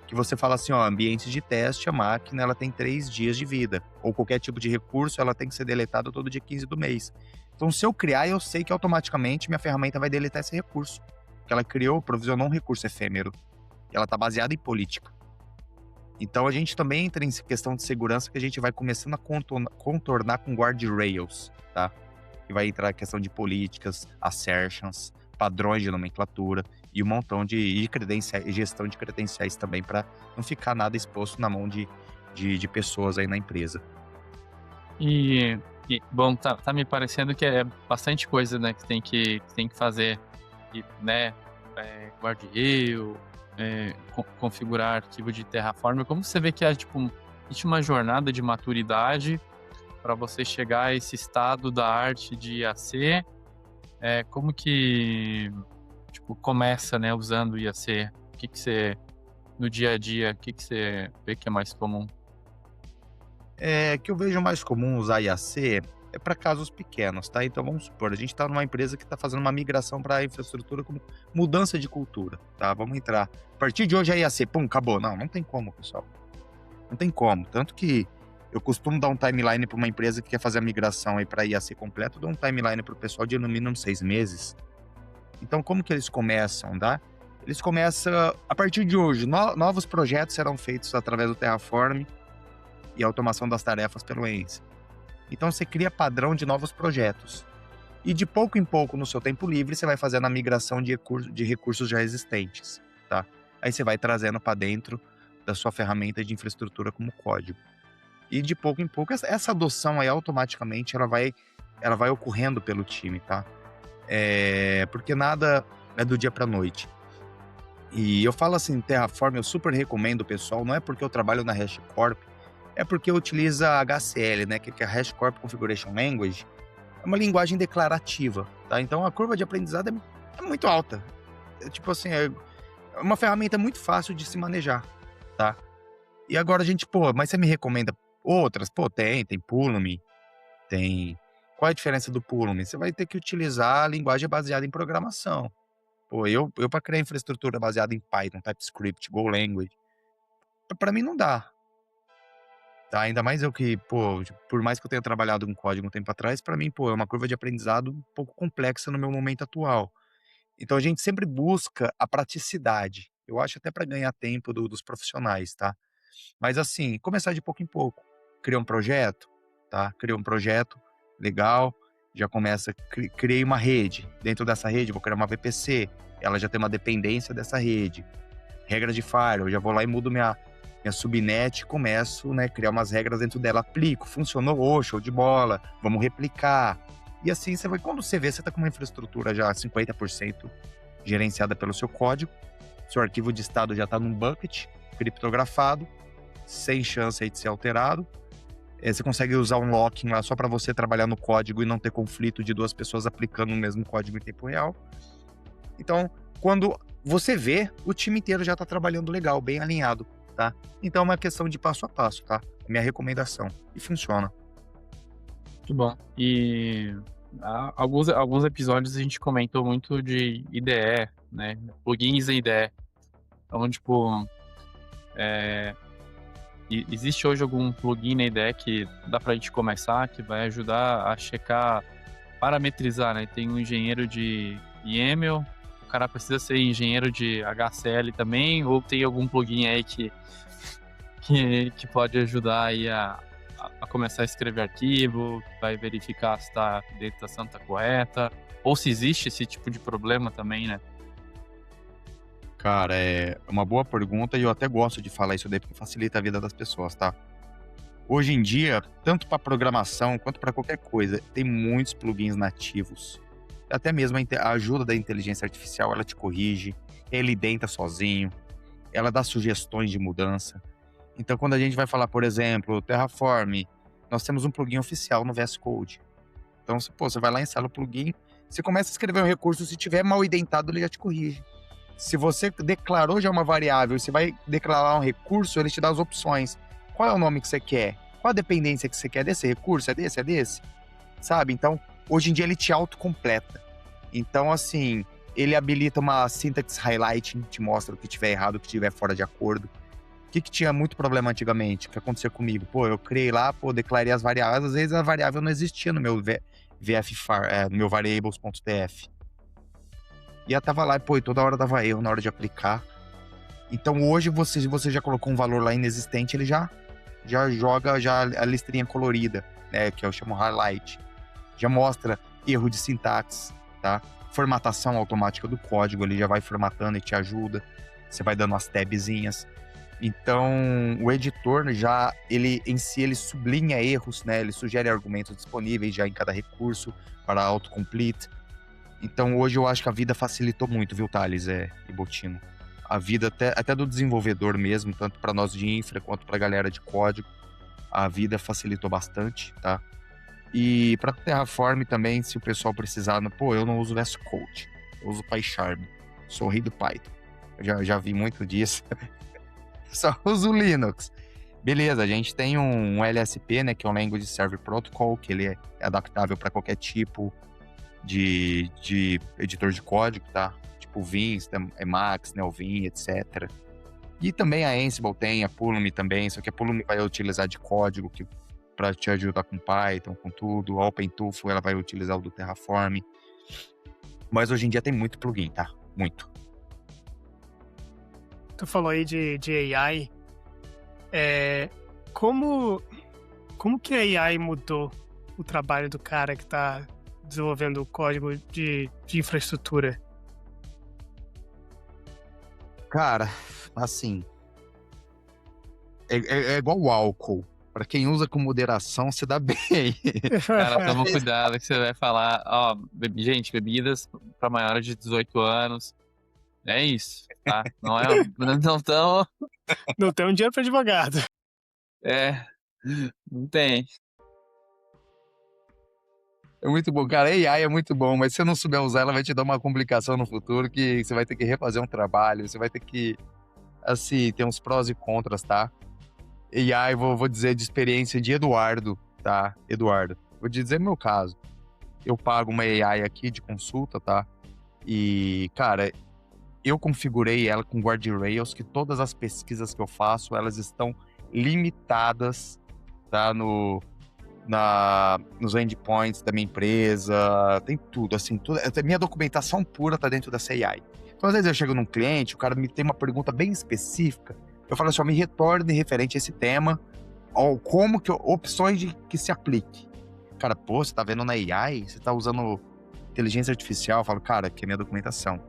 que você fala assim, ó, ambiente de teste, a máquina ela tem 3 dias de vida. Ou qualquer tipo de recurso, ela tem que ser deletada todo dia 15 do mês. Então, se eu criar, eu sei que automaticamente minha ferramenta vai deletar esse recurso. Que ela criou, provisionou um recurso efêmero. Ela está baseada em política. Então, a gente também entra em questão de segurança que a gente vai começando a contornar com guardrails, tá? E vai entrar a questão de políticas, assertions, padrões de nomenclatura e um montão de credenciais, gestão de credenciais também, para não ficar nada exposto na mão de pessoas aí na empresa. Bom, tá me parecendo que é bastante coisa, né, que tem que fazer, né, guardrail, configurar arquivo de Terraform. Como você vê que existe uma jornada de maturidade para você chegar a esse estado da arte de IAC? Como que começa, né, usando o IAC? O que você, no dia a dia, o que você vê que é mais comum? Que eu vejo mais comum usar IAC é para casos pequenos, tá? Então vamos supor, a gente está numa empresa que está fazendo uma migração para a infraestrutura como mudança de cultura, tá? Vamos entrar. A partir de hoje é IAC, pum, acabou. Não tem como, pessoal. Não tem como. Tanto que eu costumo dar um timeline para uma empresa que quer fazer a migração aí para IAC completo, eu dou um timeline para o pessoal de no mínimo 6 meses. Então, como que eles começam, tá? Eles começam, a partir de hoje, novos projetos serão feitos através do Terraform e automação das tarefas pelo Ence. Então, você cria padrão de novos projetos. E de pouco em pouco, no seu tempo livre, você vai fazendo a migração de recursos já existentes, tá? Aí você vai trazendo para dentro da sua ferramenta de infraestrutura como código. E de pouco em pouco, essa adoção aí, automaticamente, ela vai ocorrendo pelo time, tá? Porque nada é do dia para noite. E eu falo assim, Terraform, eu super recomendo, pessoal, não é porque eu trabalho na HashiCorp, é porque utiliza HCL, né, que é a HashiCorp Configuration Language, é uma linguagem declarativa, tá? Então a curva de aprendizado é muito alta. Tipo assim, é uma ferramenta muito fácil de se manejar, tá? E agora a gente, mas você me recomenda outras? Tem Pulumi, tem... Qual é a diferença do Pulumi? Você vai ter que utilizar a linguagem baseada em programação. Eu para criar infraestrutura baseada em Python, TypeScript, GoLanguage, para mim não dá. Tá? Ainda mais eu que, por mais que eu tenha trabalhado com código um tempo atrás, para mim, é uma curva de aprendizado um pouco complexa no meu momento atual. Então, a gente sempre busca a praticidade. Eu acho até para ganhar tempo dos profissionais, tá? Mas, assim, começar de pouco em pouco. Criar um projeto, tá? Criar um projeto legal, já começa, criei uma rede. Dentro dessa rede, vou criar uma VPC. Ela já tem uma dependência dessa rede. Regra de firewall, eu já vou lá e mudo minha subnet, começo, né, criar umas regras dentro dela, aplico, funcionou, show de bola, vamos replicar. E assim, quando você vê, você está com uma infraestrutura já 50% gerenciada pelo seu código, seu arquivo de estado já está num bucket, criptografado, sem chance aí de ser alterado. Você consegue usar um locking lá só para você trabalhar no código e não ter conflito de 2 pessoas aplicando o mesmo código em tempo real. Então, quando você vê, o time inteiro já está trabalhando legal, bem alinhado. Tá? Então é uma questão de passo a passo, tá? Minha recomendação. E funciona. Muito bom. E alguns episódios a gente comentou muito de IDE, né? Plugins em IDE. Então, tipo, existe hoje algum plugin na IDE que dá pra gente começar, que vai ajudar a checar, parametrizar, né? Tem um engenheiro de YAML, o cara precisa ser engenheiro de HCL também, ou tem algum plugin aí que pode ajudar aí a começar a escrever arquivo, vai verificar se está dentro da santa correta, ou se existe esse tipo de problema também, né? Cara, é uma boa pergunta e eu até gosto de falar isso daí porque facilita a vida das pessoas, tá? Hoje em dia, tanto para programação quanto para qualquer coisa, tem muitos plugins nativos. Até mesmo a ajuda da inteligência artificial, ela te corrige, ele identa sozinho, ela dá sugestões de mudança. Então, quando a gente vai falar, por exemplo, Terraform, nós temos um plugin oficial no VS Code. Então, você vai lá, instala o plugin, você começa a escrever um recurso, se tiver mal identado, ele já te corrige. Se você declarou já uma variável, você vai declarar um recurso, ele te dá as opções. Qual é o nome que você quer? Qual a dependência que você quer desse recurso? É desse? É desse? Sabe? Então, hoje em dia ele te autocompleta. Então, assim, ele habilita uma syntax highlighting, te mostra o que tiver errado, o que tiver fora de acordo. O que tinha muito problema antigamente? O que acontecia comigo? Eu criei lá, declarei as variáveis, às vezes a variável não existia no meu VFFar, no meu variables.tf. E ela tava lá e, toda hora dava erro na hora de aplicar. Então hoje, você já colocou um valor lá inexistente, ele já joga a listrinha colorida, né, que eu chamo highlight. Já mostra erro de sintaxe, tá? Formatação automática do código, ele já vai formatando e te ajuda. Você vai dando as tabzinhas. Então, o editor ele sublinha erros, né? Ele sugere argumentos disponíveis já em cada recurso para autocomplete. Então, hoje eu acho que a vida facilitou muito, viu, Thales e Botino? A vida até do desenvolvedor mesmo, tanto para nós de infra quanto para a galera de código, a vida facilitou bastante, tá? E para Terraform também, se o pessoal precisar, eu não uso VS Code, eu uso PyCharm, sou o rei do Python. Eu já vi muito disso. Só uso Linux. Beleza, a gente tem um LSP, né, que é um Language Server Protocol, que ele é adaptável para qualquer tipo de editor de código, tá? Tipo Vim, Emacs, NeoVim, etc. E também a Ansible tem, a Pulumi também, só que a Pulumi vai utilizar de código para te ajudar com Python, com tudo. A OpenTUFO, ela vai utilizar o do Terraform. Mas hoje em dia tem muito plugin, tá? Muito. Tu falou aí de AI. Como que a AI mudou o trabalho do cara que está desenvolvendo o código de infraestrutura? Cara, assim, é igual o álcool. Pra quem usa com moderação, se dá bem. Cara, toma cuidado que você vai falar, gente, bebidas para maiores de 18 anos. É isso, tá? Não tem um dinheiro para advogado. Não tem. É muito bom, cara. AI é muito bom, mas se você não souber usar, ela vai te dar uma complicação no futuro que você vai ter que refazer um trabalho, você vai ter que, assim, ter uns prós e contras, tá? AI, vou dizer de experiência de Eduardo, tá? Eduardo, vou dizer meu caso. Eu pago uma AI aqui de consulta, tá? E, cara, eu configurei ela com guardrails, que todas as pesquisas que eu faço, elas estão limitadas, tá? Nos endpoints da minha empresa, tem tudo, assim, tudo. Minha documentação pura tá dentro dessa AI. Então, às vezes eu chego num cliente, o cara me tem uma pergunta bem específica, eu falo assim, me retorne referente a esse tema, ou como que opções de que se aplique. Cara, você tá vendo na AI? Você tá usando inteligência artificial? Eu falo, cara, que é minha documentação.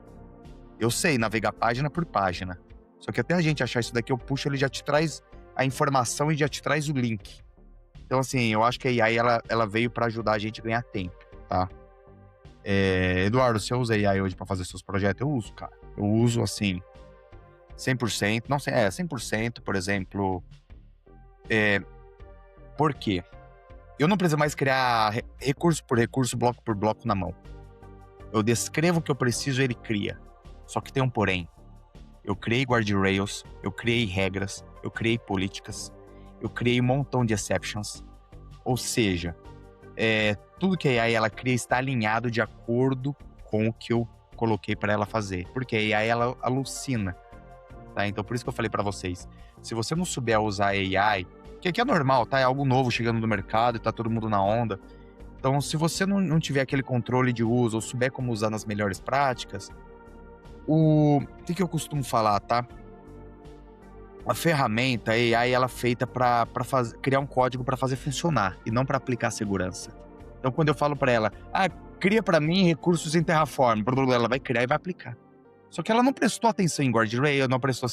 Eu sei navegar página por página. Só que até a gente achar isso daqui, eu puxo, ele já te traz a informação e já te traz o link. Então, assim, eu acho que a AI, ela veio para ajudar a gente a ganhar tempo, tá? Eduardo, você usa AI hoje para fazer seus projetos? Eu uso, cara. Eu uso, assim, 100%. Não sei, 100%, por exemplo. Por quê? Eu não preciso mais criar recurso por recurso, bloco por bloco na mão. Eu descrevo o que eu preciso e ele cria. Só que tem um porém. Eu criei guardrails, eu criei regras, eu criei políticas, eu criei um montão de exceptions. Ou seja, tudo que a AI ela cria está alinhado de acordo com o que eu coloquei para ela fazer. Porque a AI, ela alucina, tá? Então, por isso que eu falei para vocês. Se você não souber usar AI, que é normal, tá? É algo novo chegando no mercado e tá todo mundo na onda. Então, se você não tiver aquele controle de uso ou souber como usar nas melhores práticas, o que eu costumo falar, tá? A ferramenta, a AI, ela é feita para criar um código para fazer funcionar e não para aplicar segurança. Então, quando eu falo para ela, cria para mim recursos em Terraform, ela vai criar e vai aplicar. Só que ela não prestou atenção em guardrail, não prestou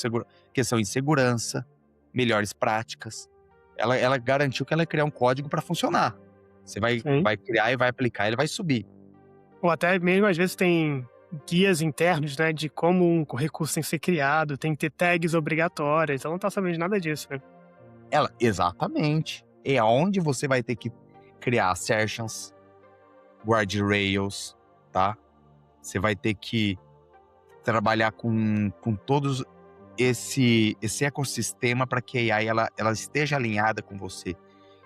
questão em segurança, melhores práticas. Ela garantiu que ela ia criar um código para funcionar. Você vai criar e vai aplicar, ele vai subir. Ou até mesmo, às vezes, tem guias internos, né, de como um recurso tem que ser criado, tem que ter tags obrigatórias, ela não tá sabendo de nada disso, né? Exatamente. É onde você vai ter que criar assertions, guardrails, tá? Você vai ter que trabalhar com todos esse ecossistema para que a AI ela esteja alinhada com você.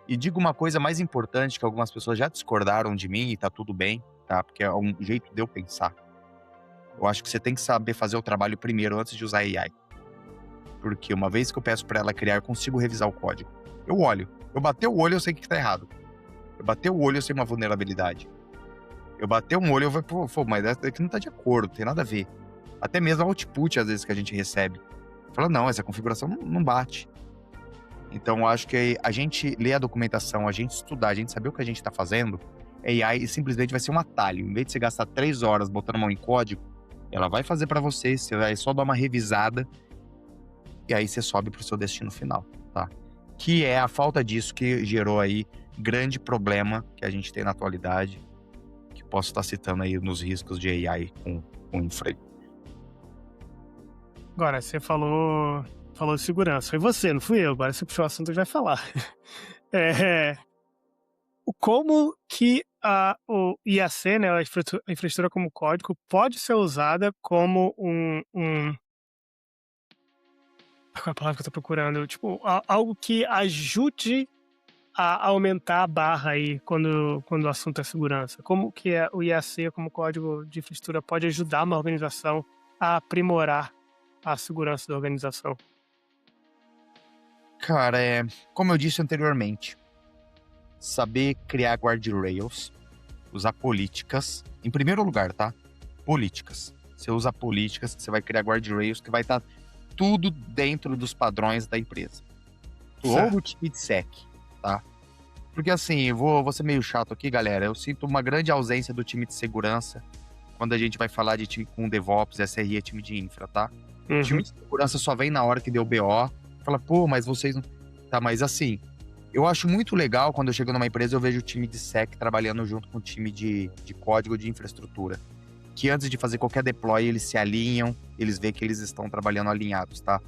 E digo uma coisa mais importante, que algumas pessoas já discordaram de mim e tá tudo bem, tá? Porque é um jeito de eu pensar. Eu acho que você tem que saber fazer o trabalho primeiro antes de usar AI. Porque uma vez que eu peço para ela criar, eu consigo revisar o código. Eu olho. Eu bater o olho, eu sei que tá errado. Eu bater o olho, eu sei uma vulnerabilidade. Eu bater um olho, eu vou, mas aqui não tá de acordo, não tem nada a ver. Até mesmo o output, às vezes, que a gente recebe. Fala, não, essa configuração não bate. Então, eu acho que a gente ler a documentação, a gente estudar, a gente saber o que a gente está fazendo, a AI simplesmente vai ser um atalho. Em vez de você gastar 3 horas botando a mão em código, ela vai fazer para você vai só dar uma revisada e aí você sobe para o seu destino final, tá? Que é a falta disso que gerou aí grande problema que a gente tem na atualidade, que posso estar citando aí nos riscos de AI com infra. Agora, você falou de segurança. Foi você, não fui eu. Agora você puxou o assunto e vai falar. Como que o IAC, né, a infraestrutura como código, pode ser usada como qual é a palavra que eu tô procurando? Tipo, algo que ajude a aumentar a barra aí quando o assunto é segurança. Como que o IAC como código de infraestrutura pode ajudar uma organização a aprimorar a segurança da organização? Cara, como eu disse anteriormente, saber criar guardrails, usar políticas, em primeiro lugar, tá? Políticas. Você usa políticas, você vai criar guardrails que vai estar tudo dentro dos padrões da empresa. Ou o time de SEC, tá? Porque assim, vou ser meio chato aqui, galera, eu sinto uma grande ausência do time de segurança quando a gente vai falar de time com DevOps, SRE, time de infra, tá? O time de segurança só vem na hora que deu BO, fala, pô, mas vocês não... Tá, mas assim, eu acho muito legal quando eu chego numa empresa eu vejo o time de SEC trabalhando junto com o time de código de infraestrutura. Que antes de fazer qualquer deploy, eles se alinham, eles veem que eles estão trabalhando alinhados, tá?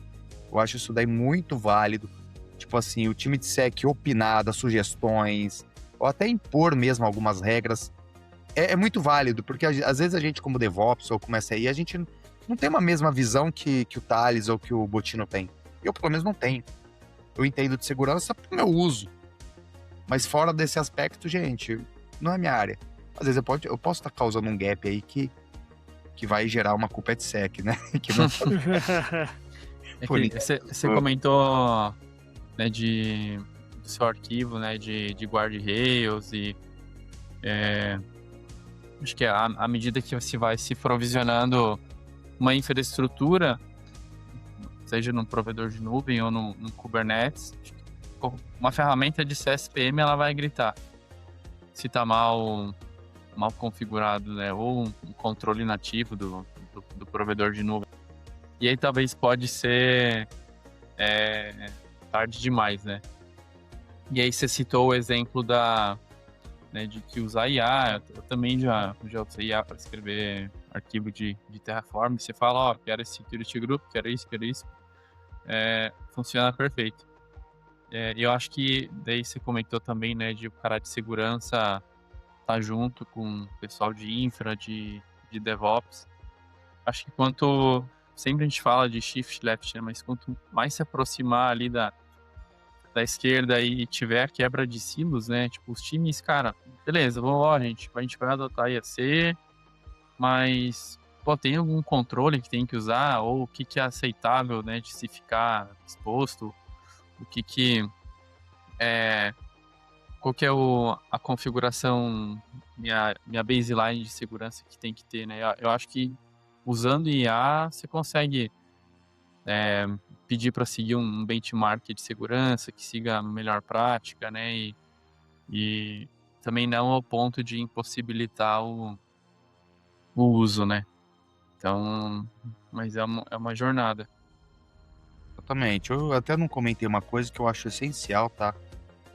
Eu acho isso daí muito válido. Tipo assim, o time de SEC opinar, dar sugestões, ou até impor mesmo algumas regras, é muito válido, porque às vezes a gente, como DevOps ou como SRE, a gente não tem uma mesma visão que o Thales ou que o Botino tem. Eu, pelo menos, não tenho. Eu entendo de segurança pro meu uso. Mas fora desse aspecto, gente, não é minha área. Às vezes eu posso estar causando um gap aí que vai gerar uma culpa de SEC, né? Que não... Você comentou, né, do seu arquivo, né, de guardrails e acho que à medida que você vai se provisionando uma infraestrutura, seja num provedor de nuvem ou no Kubernetes, uma ferramenta de CSPM ela vai gritar se está mal configurado, né, ou um controle nativo do provedor de nuvem. E aí talvez pode ser tarde demais, né? E aí você citou o exemplo de que usar IA. Eu também já usei IA para escrever arquivo de Terraform. Você fala, quero esse security group, quero isso. Funciona perfeito. E eu acho que daí você comentou também, né, de o cara de segurança tá junto com o pessoal de infra, de DevOps. Acho que sempre a gente fala de shift left, né, mas quanto mais se aproximar ali da esquerda e tiver a quebra de silos, né, tipo, os times, cara, beleza, a gente vai adotar IAC, mas pô, tem algum controle que tem que usar, ou o que é aceitável, né, de se ficar exposto, o que é, qual que é a configuração, minha baseline de segurança que tem que ter, né? Eu acho que usando IA você consegue pedir para seguir um benchmark de segurança, que siga a melhor prática, né? E também não ao ponto de impossibilitar o uso, né? Então, mas é uma jornada. Exatamente. Eu até não comentei uma coisa que eu acho essencial, tá?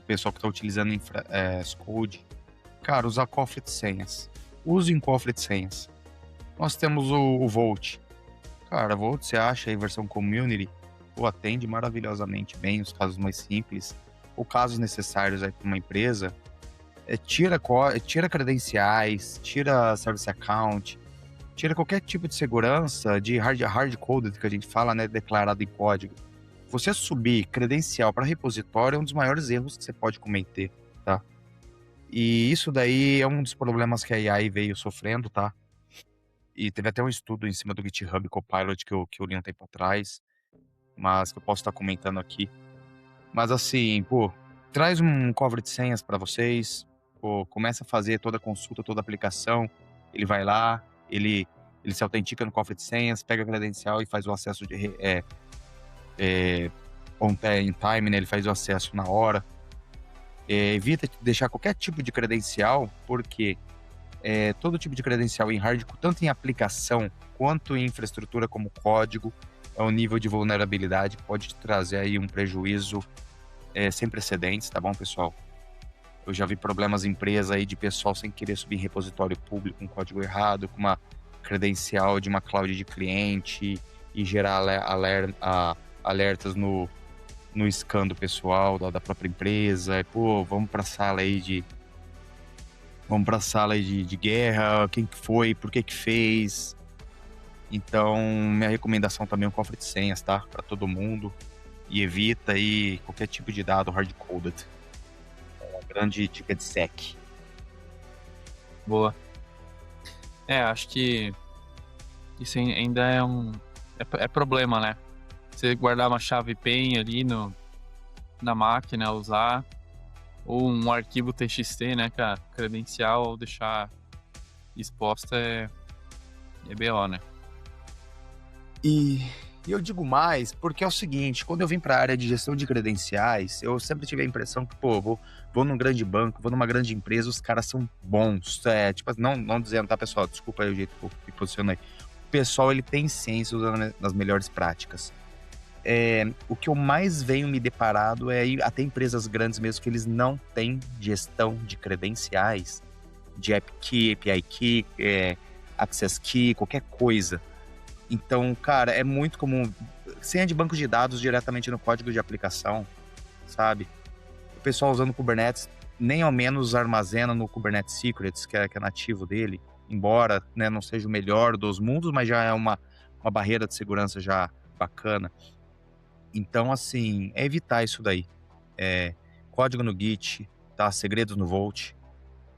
O pessoal que tá utilizando Code. Cara, usar cofre de senhas. Usem cofre de senhas. Nós temos o Vault. Cara, Vault você acha aí versão community, ou atende maravilhosamente bem os casos mais simples, ou casos necessários aí para uma empresa. Tira credenciais, tira service account, tira qualquer tipo de segurança de hard-coded, que a gente fala, né, declarado em código. Você subir credencial para repositório é um dos maiores erros que você pode cometer, tá? E isso daí é um dos problemas que a AI veio sofrendo, tá? E teve até um estudo em cima do GitHub Copilot que eu li um tempo atrás, mas que eu posso estar comentando aqui. Mas assim, pô, traz um cofre de senhas para vocês, pô, começa a fazer toda a consulta, toda a aplicação, ele vai lá, ele se autentica no cofre de senhas, pega a credencial e faz o acesso in time, né? Ele faz o acesso na hora. Evita deixar qualquer tipo de credencial, porque todo tipo de credencial em hardware, tanto em aplicação quanto em infraestrutura como código, o nível de vulnerabilidade pode trazer aí um prejuízo sem precedentes, tá bom, pessoal? Eu já vi problemas em empresa aí de pessoal sem querer subir em repositório público, um código errado, com uma credencial de uma cloud de cliente e gerar alertas no scan do pessoal da própria empresa. Pô, vamos para a sala aí de guerra, quem que foi, por que fez. Então, minha recomendação também é um cofre de senhas, tá? Para todo mundo. E evita aí qualquer tipo de dado hard-coded. É uma grande dica de sec. Boa. Acho que isso ainda é problema, né? Você guardar uma chave PEN ali na máquina, usar, ou um arquivo TXT, né, cara? Credencial, deixar exposta é BO, né? E eu digo mais porque é o seguinte, quando eu vim para a área de gestão de credenciais, eu sempre tive a impressão que, pô, vou num grande banco, vou numa grande empresa, os caras são bons. Tipo, não dizendo, tá, pessoal? Desculpa aí o jeito que eu me posicionei. O pessoal, ele tem ciência usando nas melhores práticas. O que eu mais venho me deparado até empresas grandes mesmo, que eles não têm gestão de credenciais, de AppKey, API Key, Access Key, qualquer coisa. Então, cara, é muito comum senha de banco de dados diretamente no código de aplicação, sabe? O pessoal usando Kubernetes nem ao menos armazena no Kubernetes Secrets, que é nativo dele, embora, né, não seja o melhor dos mundos, mas já é uma barreira de segurança já bacana. Então, assim, é evitar isso daí. Código no Git, tá? Segredos no Vault.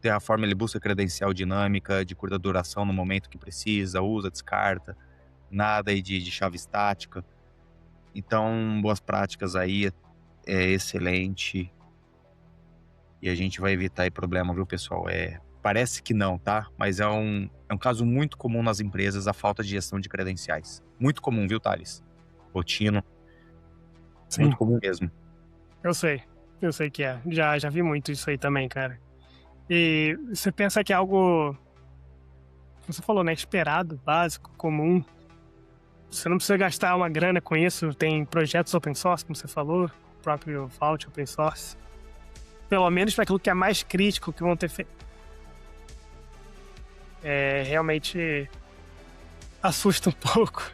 Terraform, ele busca credencial dinâmica, de curta duração no momento que precisa, usa, descarta. Nada aí de chave estática. Então, boas práticas aí, é excelente. E a gente vai evitar aí problema, viu, pessoal? Parece que não, tá? Mas é um caso muito comum nas empresas, a falta de gestão de credenciais. Muito comum, viu, Thales? Rotina. Sim. Muito comum mesmo. Eu sei que é. Já vi muito isso aí também, cara. E você pensa que é algo, você falou, né, esperado, básico, comum. Você não precisa gastar uma grana com isso. Tem projetos open source, como você falou, o próprio Vault open source. Pelo menos para aquilo que é mais crítico, que vão ter feito. Realmente assusta um pouco.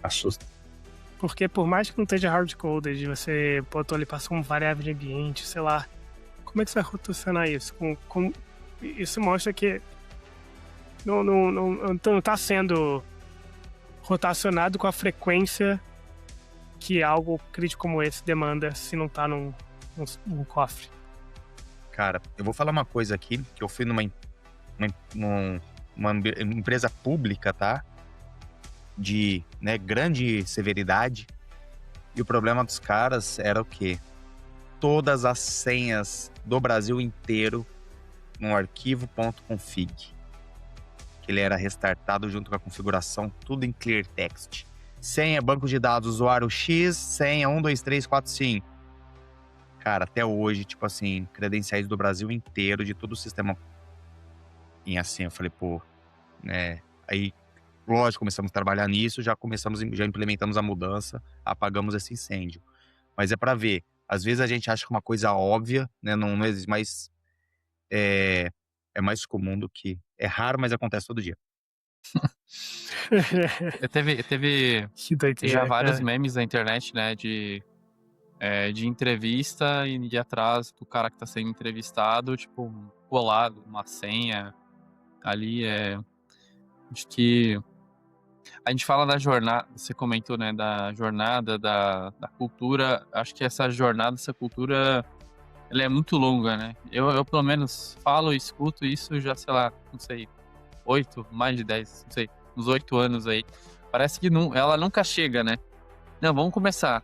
Assusta. Porque por mais que não esteja hard-coded, você botou ali, passou um variável de ambiente, sei lá. Como é que você vai rotacionar isso? Isso mostra que não está sendo rotacionado com a frequência que algo crítico como esse demanda, se não está num cofre. Cara, eu vou falar uma coisa aqui, que eu fui uma empresa pública, tá? De, né, grande severidade. E o problema dos caras era o quê? Todas as senhas do Brasil inteiro no arquivo .config. Que ele era restartado junto com a configuração, tudo em clear text. Senha, banco de dados, usuário X, senha 12345. Cara, até hoje, tipo assim, credenciais do Brasil inteiro, de todo o sistema. E assim, eu falei, pô, né? Aí, lógico, começamos a trabalhar nisso, já implementamos a mudança, apagamos esse incêndio. Mas é pra ver, às vezes a gente acha que uma coisa óbvia, né? Não existe, mas é mais comum do que. É raro, mas acontece todo dia. Teve Que já doideira, vários cara. memes na internet, né, de entrevista e de atrás do cara que tá sendo entrevistado, tipo, colado, uma senha ali, acho que a gente fala da jornada, você comentou, né, da jornada, da cultura, acho que essa jornada, essa cultura, ela é muito longa, né? Eu pelo menos falo e escuto isso já, sei lá, não sei, mais de 10, não sei, uns 8 anos aí. Parece que ela nunca chega, né? Não, vamos começar.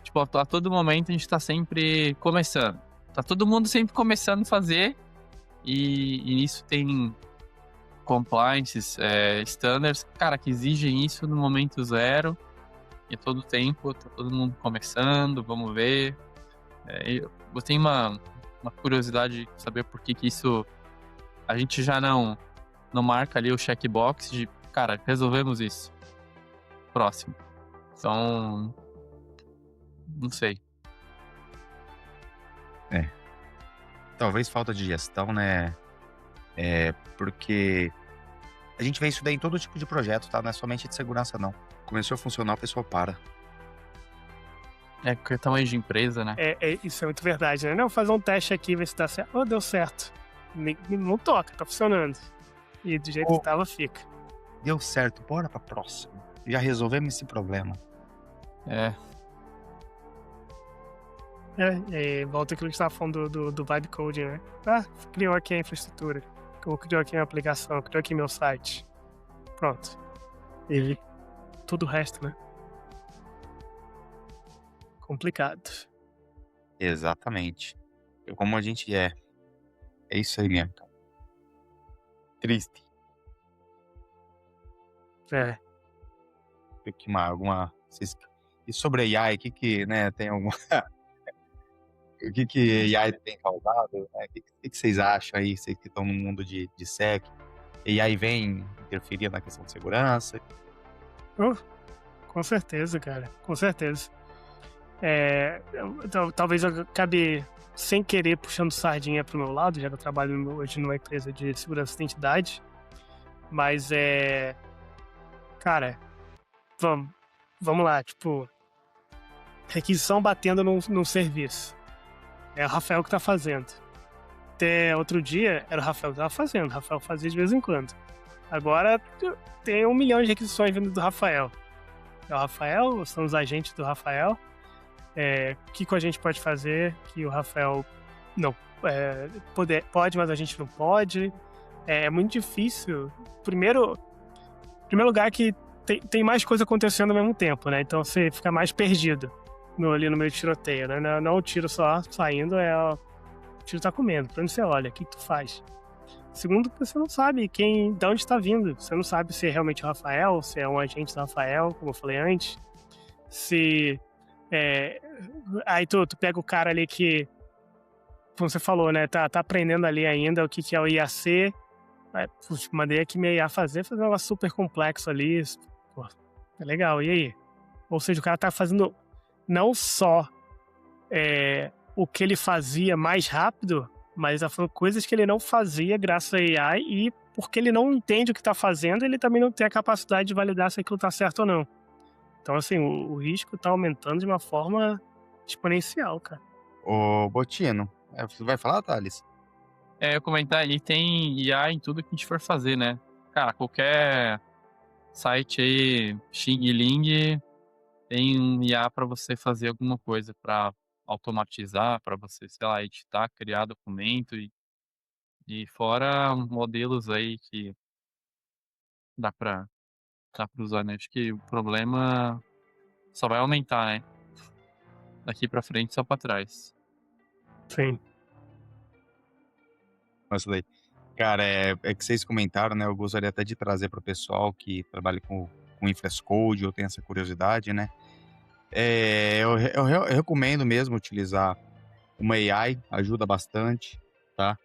Tipo, a todo momento a gente tá sempre começando. Tá todo mundo sempre começando a fazer e nisso tem compliances, standards, cara, que exigem isso no momento zero e a todo tempo, tá todo mundo começando, vamos ver. Eu tenho uma curiosidade de saber por que isso a gente já não marca ali o checkbox de, cara, resolvemos isso. Próximo. Então, não sei. Talvez falta de gestão, né? Porque a gente vê isso daí em todo tipo de projeto, tá? Não é somente de segurança, não. Começou a funcionar, o pessoal para. Que é tamanho de empresa, né? Isso é muito verdade, né? Não, fazer um teste aqui, ver se dá certo. Oh, deu certo. Não toca, tá funcionando. E do jeito que tava, fica. Deu certo, bora pra próxima. Já resolvemos esse problema. Volta aquilo que você tava falando do vibe coding, né? Criou aqui a infraestrutura. Criou aqui a aplicação, criou aqui meu site. Pronto. E tudo o resto, né? Complicado. Exatamente. Como a gente é. É isso aí mesmo, cara. Triste. Tem que alguma. E sobre AI, né, tem alguma. O que AI tem causado? Né? O que vocês acham aí, vocês que estão no mundo de SEC? AI vem interferir na questão de segurança? Com certeza, cara. Com certeza. Talvez eu acabe sem querer puxando sardinha pro meu lado, já que eu trabalho hoje numa empresa de segurança de identidade. Mas cara, vamos lá, tipo, requisição batendo num serviço. É o Rafael que tá fazendo. Até outro dia era o Rafael que tava fazendo. O Rafael fazia de vez em quando. Agora tem 1 milhão de requisições vindo do Rafael. É o Rafael, são os agentes do Rafael. O que a gente pode fazer que o Rafael não pode, mas a gente não pode. É muito difícil. Primeiro lugar que tem mais coisa acontecendo ao mesmo tempo, né? Então você fica mais perdido ali no meio de tiroteio, né? Não o tiro só saindo, o tiro tá comendo. Pra onde você olha? O que tu faz? Segundo, você não sabe de onde está vindo. Você não sabe se é realmente o Rafael, se é um agente do Rafael, como eu falei antes. Se aí tu pega o cara ali que, como você falou, né, tá aprendendo ali ainda o que é o IAC. Mandei aqui minha IA fazer um negócio super complexo ali. Pô, é legal, e aí? Ou seja, o cara tá fazendo não só o que ele fazia mais rápido, mas tá falando coisas que ele não fazia graças a AI, e porque ele não entende o que tá fazendo, ele também não tem a capacidade de validar se aquilo tá certo ou não. Então, assim, o risco tá aumentando de uma forma exponencial, cara. Ô, Botino, você vai falar, Thales? Eu ia comentar, e tem IA em tudo que a gente for fazer, né? Cara, qualquer site aí, Xing Ling, tem um IA para você fazer alguma coisa, para automatizar, para você, sei lá, editar, criar documento e fora modelos aí que dá pra usar, né? Acho que o problema só vai aumentar, né? Daqui pra frente, só pra trás. Sim. Nossa, daí. Cara, é que vocês comentaram, né? Eu gostaria até de trazer para o pessoal que trabalha com infrastructure ou tem essa curiosidade, né? Eu recomendo mesmo utilizar uma AI, ajuda bastante, tá?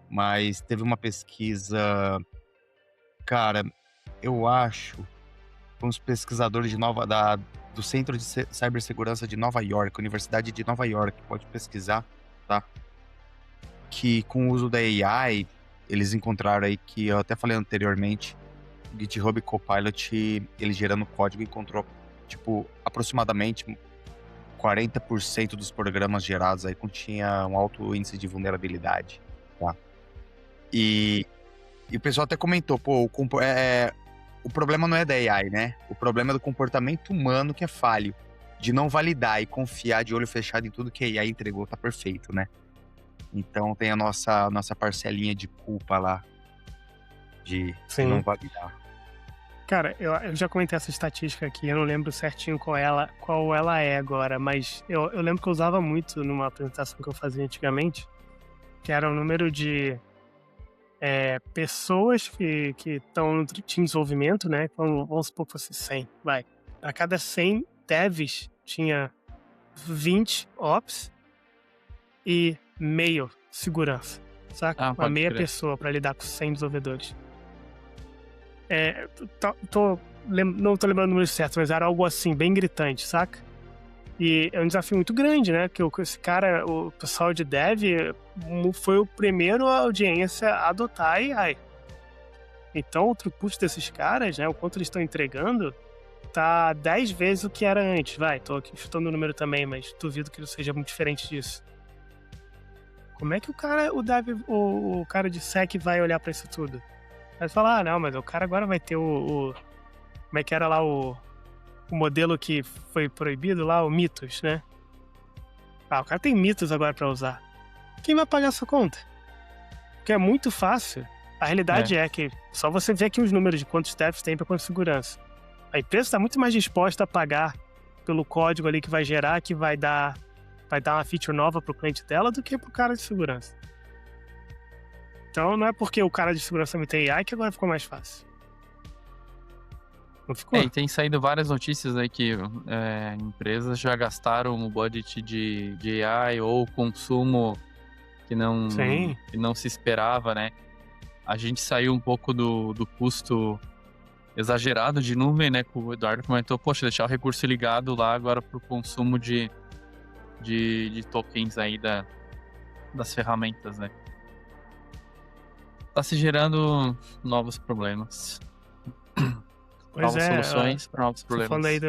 Mas teve uma pesquisa, cara, eu acho, uns pesquisadores do Centro de Cibersegurança de Nova York, Universidade de Nova York, pode pesquisar, tá? Que com o uso da AI, eles encontraram aí que, eu até falei anteriormente, o GitHub Copilot, ele gerando código, encontrou, tipo, aproximadamente 40% dos programas gerados aí continha um alto índice de vulnerabilidade, tá? E o pessoal até comentou, pô, o problema não é da AI, né? O problema é do comportamento humano que é falho, de não validar e confiar de olho fechado em tudo que a AI entregou, tá perfeito, né? Então tem a nossa parcelinha de culpa lá, de não validar. Cara, eu já comentei essa estatística aqui, eu não lembro certinho qual ela é agora, mas eu lembro que eu usava muito numa apresentação que eu fazia antigamente, que era o número de pessoas que estão no time de desenvolvimento, né? Vamos supor que fosse 100, vai. A cada 100 devs tinha 20 ops e meio segurança, saca? Uma meia pessoa para lidar com 100 desenvolvedores. Não tô lembrando o número certo, mas era algo assim, bem gritante, saca? E é um desafio muito grande, né? Porque esse cara, o pessoal de dev, foi o primeiro audiência a adotar a AI. Então, o throughput desses caras, né? O quanto eles estão entregando, tá 10 vezes o que era antes. Vai, tô aqui chutando o número também, mas duvido que não seja muito diferente disso. Como é que o cara de SEC vai olhar pra isso tudo? Vai falar, não, mas o cara agora vai ter como é que era lá o modelo que foi proibido lá, o Mythos, né? O cara tem Mythos agora pra usar. Quem vai pagar essa conta? Porque é muito fácil. A realidade é que só você vê aqui os números de quantos devs tem pra quanto segurança. A empresa tá muito mais disposta a pagar pelo código ali que vai gerar, que vai dar uma feature nova pro cliente dela do que pro cara de segurança. Então não é porque o cara de segurança me tem AI que agora ficou mais fácil. Não ficou? E tem saído várias notícias aí que empresas já gastaram o budget de AI ou consumo que não se esperava, né? A gente saiu um pouco do custo exagerado de nuvem, né? O Eduardo comentou, poxa, deixar o recurso ligado lá agora pro consumo de tokens aí das ferramentas, né? Tá se gerando novos problemas. Novas soluções para novos problemas. Falando aí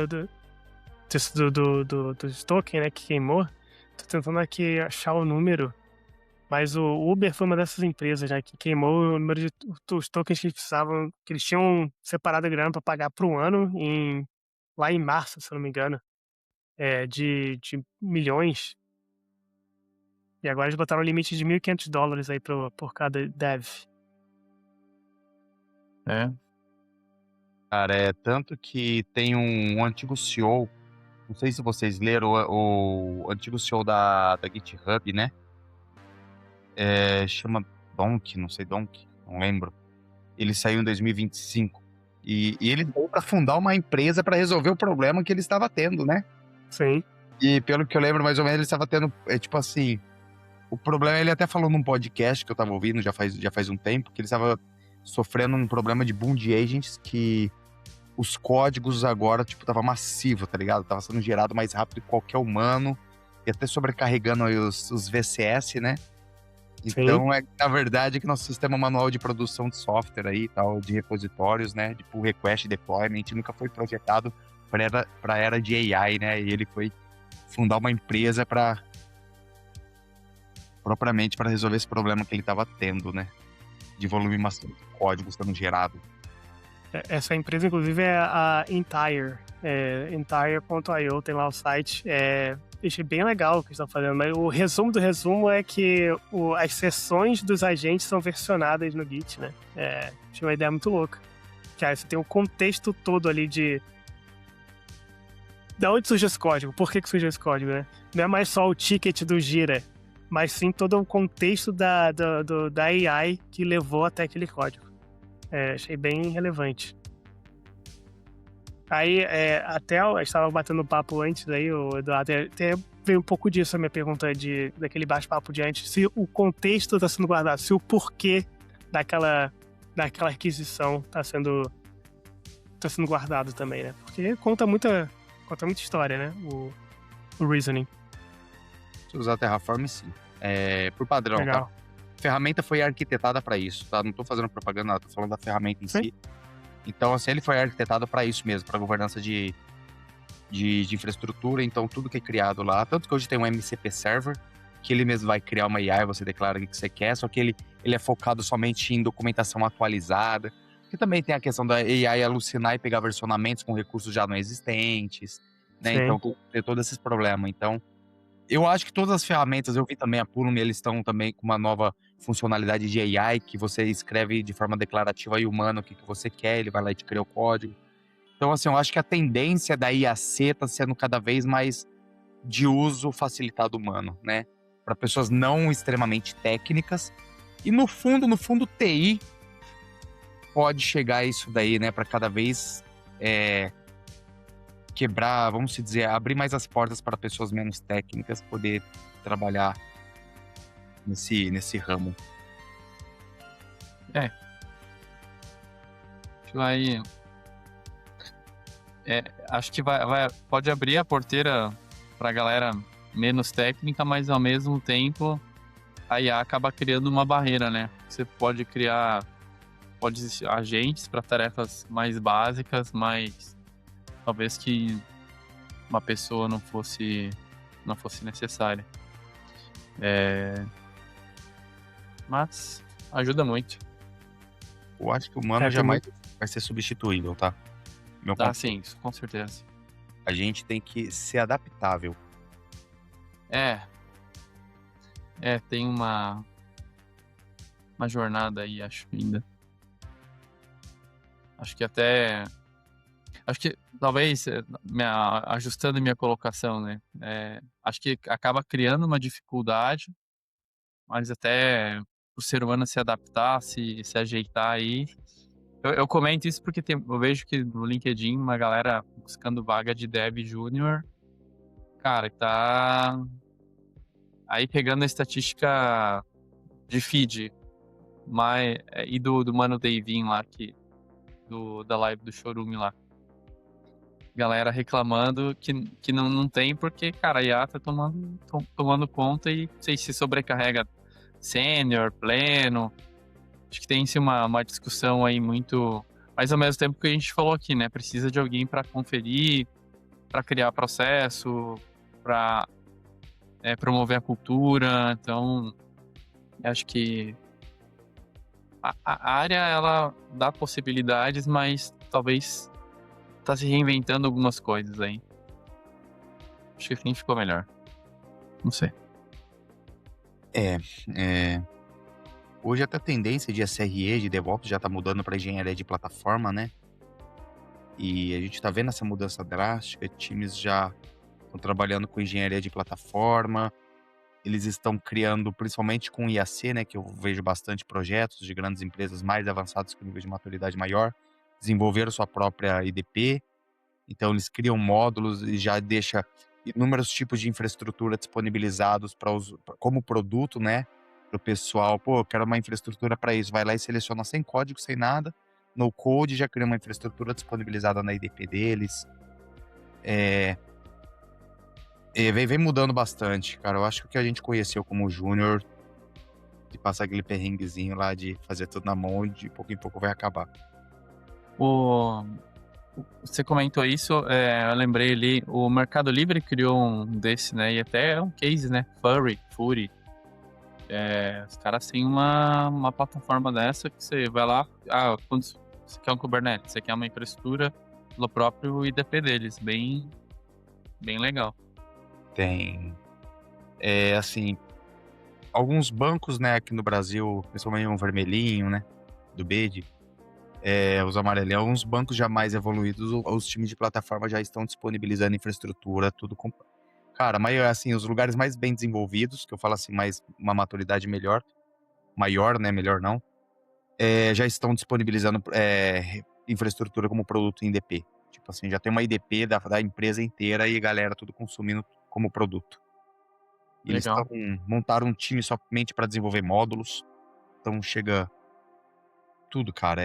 dos tokens, né, que queimou, tô tentando aqui achar o número, mas o Uber foi uma dessas empresas, né, que queimou o número dos tokens que eles precisavam, que eles tinham separado a grana para pagar por um ano, lá em março, se eu não me engano, de milhões. E agora eles botaram um limite de $1.500 aí por cada dev. Cara, tanto que tem um antigo CEO, não sei se vocês leram, o antigo CEO da GitHub, né? Chama Donk, não lembro. Ele saiu em 2025. E ele veio para fundar uma empresa para resolver o problema que ele estava tendo, né? Sim. E pelo que eu lembro, mais ou menos, ele estava tendo, tipo assim, o problema, ele até falou num podcast que eu tava ouvindo já faz um tempo, que ele estava sofrendo um problema de boom de agents, que os códigos agora, tipo, tava massivo, tá ligado? Tava sendo gerado mais rápido que qualquer humano, e até sobrecarregando aí os VCS, né? Então, na verdade, que nosso sistema manual de produção de software aí e tal, de repositórios, né? De pull request e deployment, nunca foi projetado pra era de AI, né? E ele foi fundar uma empresa propriamente para resolver esse problema que ele tava tendo, né? De volume massivo de código sendo gerado. Essa empresa, inclusive, é a Entire. Entire.io, tem lá o site. Achei bem legal o que eles estão fazendo, mas o resumo do resumo é que as sessões dos agentes são versionadas no Git, né? Achei uma ideia muito louca. Que aí você tem o contexto todo ali de onde surge esse código, por que surgiu esse código, né? Não é mais só o ticket do Gira, mas sim todo o contexto da AI que levou até aquele código. Achei bem relevante. Aí, até eu estava batendo papo antes aí, o Eduardo, até veio um pouco disso a minha pergunta daquele bate-papo de antes, se o contexto está sendo guardado, se o porquê daquela aquisição está sendo guardado também, né? Porque conta muita história, né? O reasoning. Se usar Terraform, sim. Por padrão, Legal. tá? A ferramenta foi arquitetada para isso, tá? Não tô fazendo propaganda, não, tô falando da ferramenta em si. Então, assim, ele foi arquitetado para isso mesmo, para governança de infraestrutura. Então, tudo que é criado lá, tanto que hoje tem um MCP Server, que ele mesmo vai criar uma AI, você declara o que você quer, só que ele é focado somente em documentação atualizada, que também tem a questão da AI alucinar e pegar versionamentos com recursos já não existentes, né? Sim. Então, tem todos esses problemas. Então, eu acho que todas as ferramentas, eu vi também a Pulum, eles estão também com uma nova funcionalidade de AI, que você escreve de forma declarativa e humana o que você quer, ele vai lá e te cria o código. Então, assim, eu acho que a tendência da IAC está sendo cada vez mais de uso facilitado humano, né? Para pessoas não extremamente técnicas. E no fundo, TI pode chegar a isso daí, né? Para cada vez quebrar, vamos dizer, abrir mais as portas para pessoas menos técnicas poder trabalhar nesse ramo. Acho que pode abrir a porteira pra galera menos técnica, mas ao mesmo tempo a IA acaba criando uma barreira, né? Você pode existir agentes para tarefas mais básicas, mas talvez que uma pessoa não fosse necessária. Mas ajuda muito. Eu acho que o humano jamais vai ser substituível, tá? Sim, com certeza. A gente tem que ser adaptável. Tem uma jornada aí, acho, ainda. Acho que talvez, ajustando minha colocação, né? Acho que acaba criando uma dificuldade, mas até o ser humano se adaptar, se ajeitar aí. Eu comento isso porque eu vejo que no LinkedIn uma galera buscando vaga de Dev Júnior, cara, tá aí pegando a estatística de feed, e do Mano Davin lá, da live do Chorume lá. Galera reclamando que não tem porque, cara, a IA tá tomando conta e não sei se sobrecarrega sênior, pleno. Acho que tem-se uma discussão aí muito... Mas ao mesmo tempo que a gente falou aqui, né? Precisa de alguém para conferir, para criar processo, para promover a cultura. Então, acho que a área, ela dá possibilidades, mas talvez tá se reinventando algumas coisas aí. Acho que assim ficou melhor. Não sei. Hoje até a tendência de SRE, de DevOps, já tá mudando para engenharia de plataforma, né? E a gente tá vendo essa mudança drástica, times já estão trabalhando com engenharia de plataforma, eles estão criando, principalmente com IAC, né, que eu vejo bastante projetos de grandes empresas mais avançadas com nível de maturidade maior, desenvolveram sua própria IDP, então eles criam módulos e já deixa inúmeros tipos de infraestrutura disponibilizados para como produto, né, para o pessoal. Eu quero uma infraestrutura para isso, vai lá e seleciona sem código, sem nada, no code, já cria uma infraestrutura disponibilizada na IDP deles. Vem mudando bastante, cara. Eu acho que o que a gente conheceu como júnior, de passar aquele perrenguezinho lá, de fazer tudo na mão, e de pouco em pouco vai acabar. Você comentou isso, eu lembrei ali, o Mercado Livre criou um desse, né? E até é um case, né? Fury. Os caras têm uma plataforma dessa que você vai lá, quando você quer um Kubernetes, você quer uma infraestrutura no próprio IDP deles, bem legal. Tem, assim, alguns bancos, né, aqui no Brasil, principalmente um vermelhinho, né, do BED, os amarelinhos, uns bancos já mais evoluídos, os times de plataforma já estão disponibilizando infraestrutura, tudo com... Cara, assim, os lugares mais bem desenvolvidos, que eu falo assim, mais uma maturidade maior, né, melhor não, já estão disponibilizando infraestrutura como produto em IDP. Tipo assim, já tem uma IDP da empresa inteira e a galera tudo consumindo como produto. E eles montaram um time somente para desenvolver módulos, então chega tudo, cara,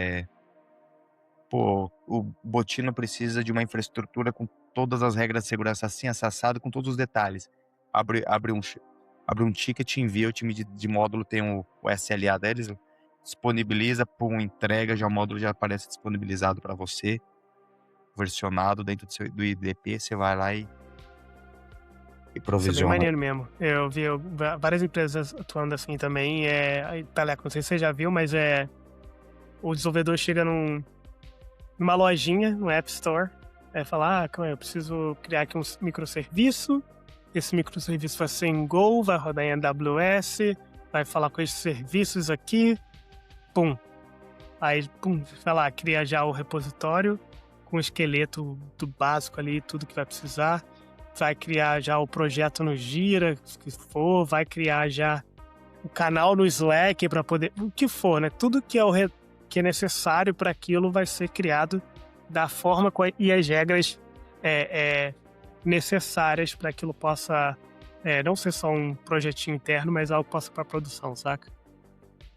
Pô, o Botino precisa de uma infraestrutura com todas as regras de segurança assim, assado, com todos os detalhes. Abre um ticket, envia, o time de módulo tem o SLA deles, disponibiliza, entrega, já o módulo já aparece disponibilizado para você, versionado dentro do IDP, você vai lá e provisiona. Isso é bem maneiro mesmo. Eu vi várias empresas atuando assim também. Teleco, não sei se você já viu, mas o desenvolvedor chega numa lojinha, no App Store, falar, eu preciso criar aqui um microserviço, esse microserviço vai ser em Go, vai rodar em AWS, vai falar com esses serviços aqui, pum. Aí, vai lá, cria já o repositório com o esqueleto do básico ali, tudo que vai precisar, vai criar já o projeto no Gira, se for, vai criar já o canal no Slack para poder, o que for, né? Tudo que é necessário para aquilo vai ser criado da forma e as regras necessárias para aquilo possa não ser só um projetinho interno, mas algo que possa para produção, saca?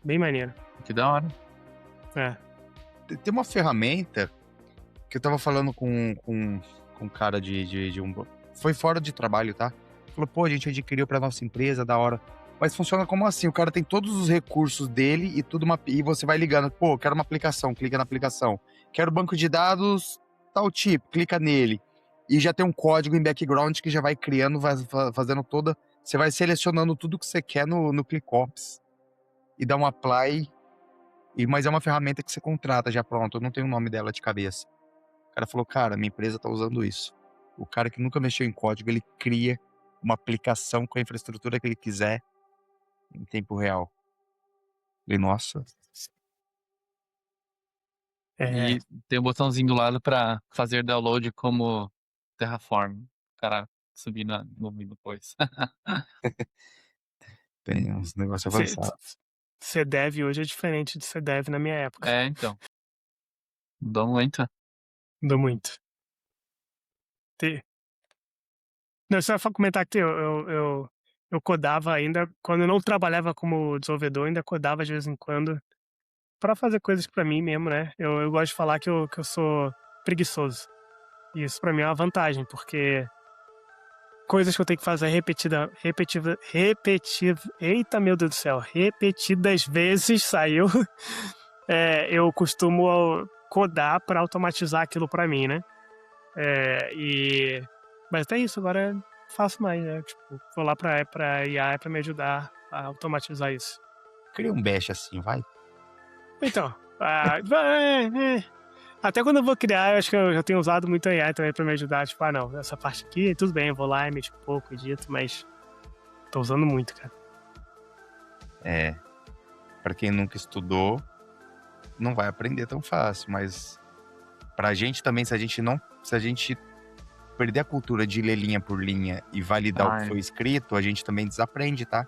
Bem maneiro. Que da hora. Tem uma ferramenta que eu tava falando com um cara de um... Foi fora de trabalho, tá? Falou, pô, a gente adquiriu pra nossa empresa, da hora. Mas funciona como assim? O cara tem todos os recursos dele e você vai ligando. Pô, quero uma aplicação, clica na aplicação. Quero banco de dados, tal tipo, clica nele. E já tem um código em background que já vai criando, vai fazendo toda... Você vai selecionando tudo que você quer no ClickOps. E dá um apply. Mas é uma ferramenta que você contrata já pronto. Eu não tenho o nome dela de cabeça. O cara falou, cara, minha empresa tá usando isso. O cara que nunca mexeu em código, ele cria uma aplicação com a infraestrutura que ele quiser em tempo real. E nossa. E tem um botãozinho do lado pra fazer download como Terraform. O cara subir no nuvem depois. Tem uns negócios avançados. CDEV hoje é diferente de CDEV na minha época. Então. Mudou muito. Mudou muito. Não, só pra comentar que eu codava ainda, quando eu não trabalhava como desenvolvedor, ainda codava de vez em quando pra fazer coisas pra mim mesmo, né? Eu gosto de falar que eu sou preguiçoso. E isso pra mim é uma vantagem, porque coisas que eu tenho que fazer eita, meu Deus do céu, repetidas vezes saiu, eu costumo codar pra automatizar aquilo pra mim, né? Mas até isso, agora faço mais, né? Tipo, vou lá pra IA pra me ajudar a automatizar isso. Cria um bash assim, vai. Então, até quando eu vou criar, eu acho que eu já tenho usado muito a AI também pra me ajudar. Tipo, não, essa parte aqui, tudo bem, eu vou lá e mexo um pouco, edito, mas tô usando muito, cara. Pra quem nunca estudou, não vai aprender tão fácil, mas pra gente também, se a gente perder a cultura de ler linha por linha e validar o que foi escrito, a gente também desaprende, tá?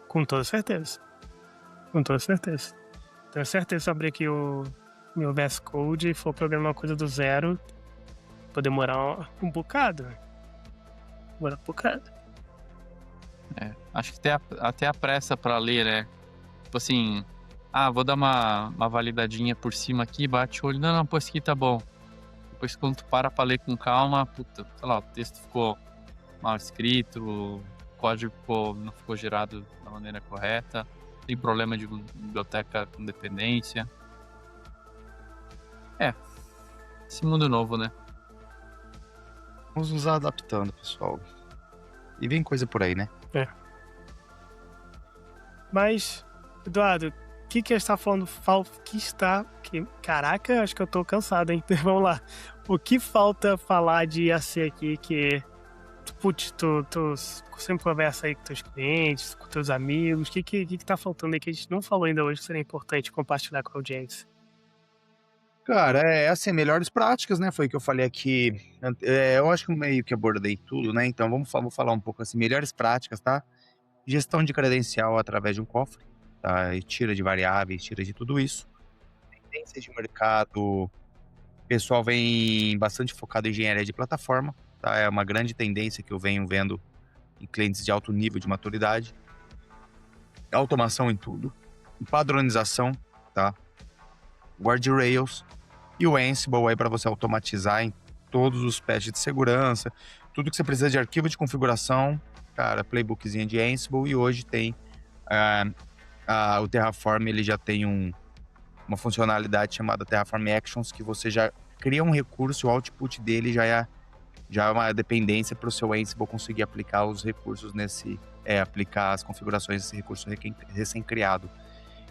Com toda certeza. Com toda certeza. Tenho certeza que se eu abrir aqui o meu VS Code e for programar uma coisa do zero, pode demorar um bocado. Demorar um bocado. Acho que até a pressa pra ler, né? Tipo assim, vou dar uma validadinha por cima aqui, bate o olho. Não, pô, esse aqui tá bom. Depois quando tu para pra ler com calma, puta, sei lá, o texto ficou mal escrito, o código não ficou gerado da maneira correta, tem problema de biblioteca com dependência. Esse mundo novo, né? Vamos nos adaptando, pessoal. E vem coisa por aí, né? Mas, Eduardo, o que a gente tá falando? Caraca, acho que eu tô cansado, hein? Vamos lá. O que falta falar de IAC aqui que tu sempre conversa aí com teus clientes, com teus amigos, o que tá faltando aí que a gente não falou ainda hoje que seria importante compartilhar com a audiência? Cara, assim, melhores práticas, né? Foi o que eu falei aqui. Eu acho que meio que abordei tudo, né? Então vou falar um pouco assim, melhores práticas, tá? Gestão de credencial através de um cofre, tá? E tira de variáveis, tira de tudo isso. Tendências de mercado, o pessoal vem bastante focado em engenharia de plataforma, tá? É uma grande tendência que eu venho vendo em clientes de alto nível de maturidade. Automação em tudo. Padronização, tá? Guardrails e o Ansible aí para você automatizar em todos os patches de segurança, tudo que você precisa de arquivo de configuração, cara, playbookzinho de Ansible. E hoje tem o Terraform, ele já tem uma funcionalidade chamada Terraform Actions, que você já cria um recurso, o output dele já é uma dependência para o seu Ansible conseguir aplicar os recursos aplicar as configurações desse recurso recém-criado.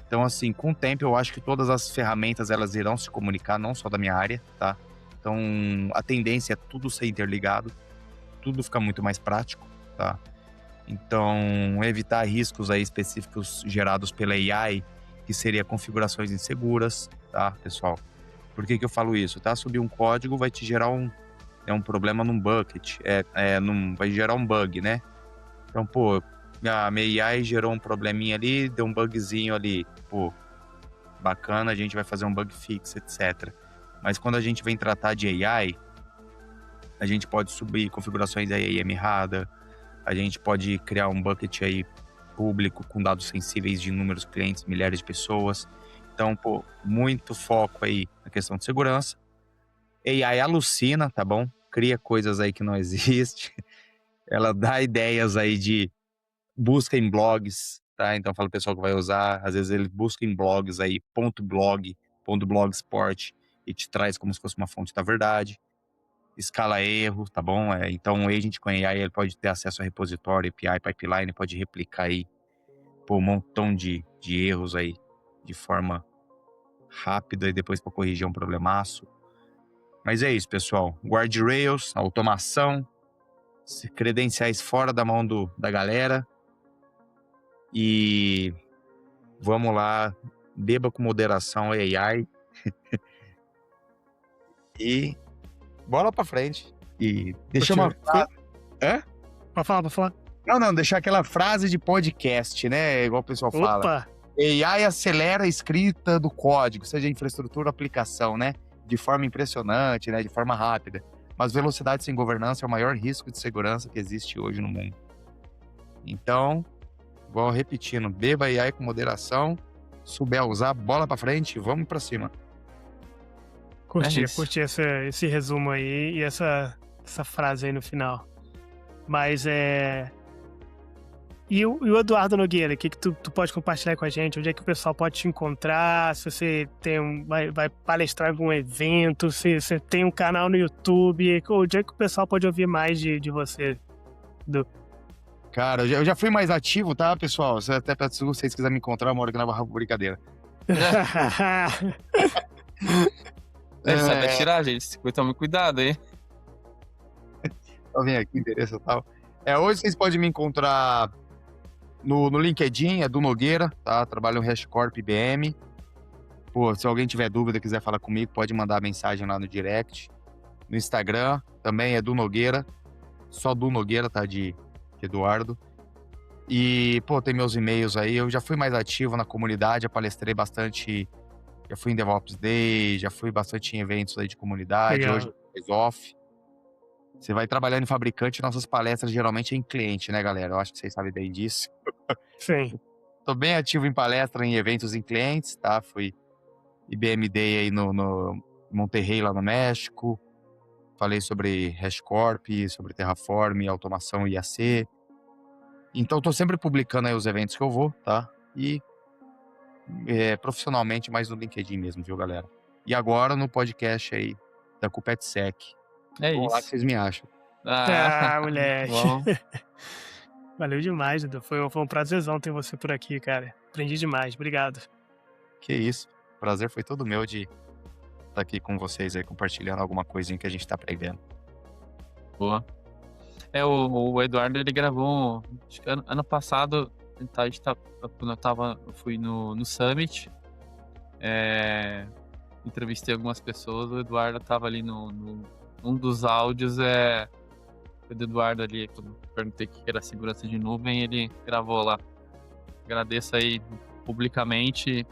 Então, assim, com o tempo, eu acho que todas as ferramentas, elas irão se comunicar, não só da minha área, tá? Então, a tendência é tudo ser interligado, tudo fica muito mais prático, tá? Então, evitar riscos aí específicos gerados pela AI, que seria configurações inseguras, tá, pessoal? Por que eu falo isso? Tá? Subir um código vai te gerar um problema num bucket, vai gerar um bug, né? Então, pô, a minha AI gerou um probleminha ali, deu um bugzinho ali, pô, bacana, a gente vai fazer um bug fix, etc. Mas quando a gente vem tratar de AI, a gente pode subir configurações da AI errada, a gente pode criar um bucket aí público com dados sensíveis de inúmeros clientes, milhares de pessoas. Então, pô, muito foco aí na questão de segurança. AI alucina, tá bom? Cria coisas aí que não existem. Ela dá ideias aí de busca em blogs, tá? Então, fala o pessoal que vai usar, às vezes ele busca em blogs aí, .blogspot, e te traz como se fosse uma fonte da verdade. Escala erro, tá bom? Então, o agent com AI, ele pode ter acesso a repositório, API, pipeline, pode replicar aí, pô, um montão de erros aí, de forma rápida e depois para corrigir um problemaço. Mas é isso, pessoal. Guardrails, automação, credenciais fora da mão da galera. E vamos lá, beba com moderação AI. E bola pra frente. E deixa uma frase. Pode falar. Não, deixar aquela frase de podcast, né? Igual o pessoal fala. Opa! AI acelera a escrita do código, seja infraestrutura ou aplicação, né? De forma impressionante, né? De forma rápida. Mas velocidade sem governança é o maior risco de segurança que existe hoje no mundo. Então, vou repetindo, beba AI com moderação, souber a usar, bola pra frente, vamos pra cima. Curti esse resumo aí e essa frase aí no final. Mas E o Eduardo Nogueira, o que tu pode compartilhar com a gente? Onde é que o pessoal pode te encontrar? Se você vai palestrar em algum evento, se você tem um canal no YouTube, onde é que o pessoal pode ouvir mais de você? Cara, eu já fui mais ativo, tá, pessoal? Até se vocês quiserem me encontrar, uma hora que na barra brincadeira. Sabe atirar, gente. Tome cuidado, hein? Só vem aqui, endereço e tal. Hoje vocês podem me encontrar no LinkedIn, do Nogueira, tá? Trabalho no HashiCorp IBM. Pô, se alguém tiver dúvida, quiser falar comigo, pode mandar mensagem lá no direct. No Instagram, também do Nogueira. Só do Nogueira, tá? De Eduardo. E, pô, tem meus e-mails aí. Eu já fui mais ativo na comunidade, já palestrei bastante. Já fui em DevOps Day, já fui bastante em eventos aí de comunidade. Legal. Hoje é off. Você vai trabalhando em fabricante, nossas palestras geralmente é em cliente, né, galera? Eu acho que vocês sabem bem disso. Sim. Tô bem ativo em palestra, em eventos em clientes, tá? Fui IBM Day aí no Monterrey, lá no México. Falei sobre HashiCorp, sobre Terraform, automação IAC. Então, tô sempre publicando aí os eventos que eu vou, tá? E profissionalmente, mais no LinkedIn mesmo, viu, galera? E agora no podcast aí da CupetSec. Isso. Lá que vocês me acham. Moleque. Bom. Valeu demais, Dudu. Foi um prazerzão ter você por aqui, cara. Aprendi demais. Obrigado. Que isso. O prazer foi todo meu de estar aqui com vocês aí, compartilhando alguma coisinha que a gente tá aprendendo. Boa. O Eduardo, ele gravou, acho que ano passado, quando eu fui no Summit, entrevistei algumas pessoas, o Eduardo tava ali um dos áudios, foi do Eduardo ali, quando eu perguntei o que era segurança de nuvem, ele gravou lá. Agradeço aí publicamente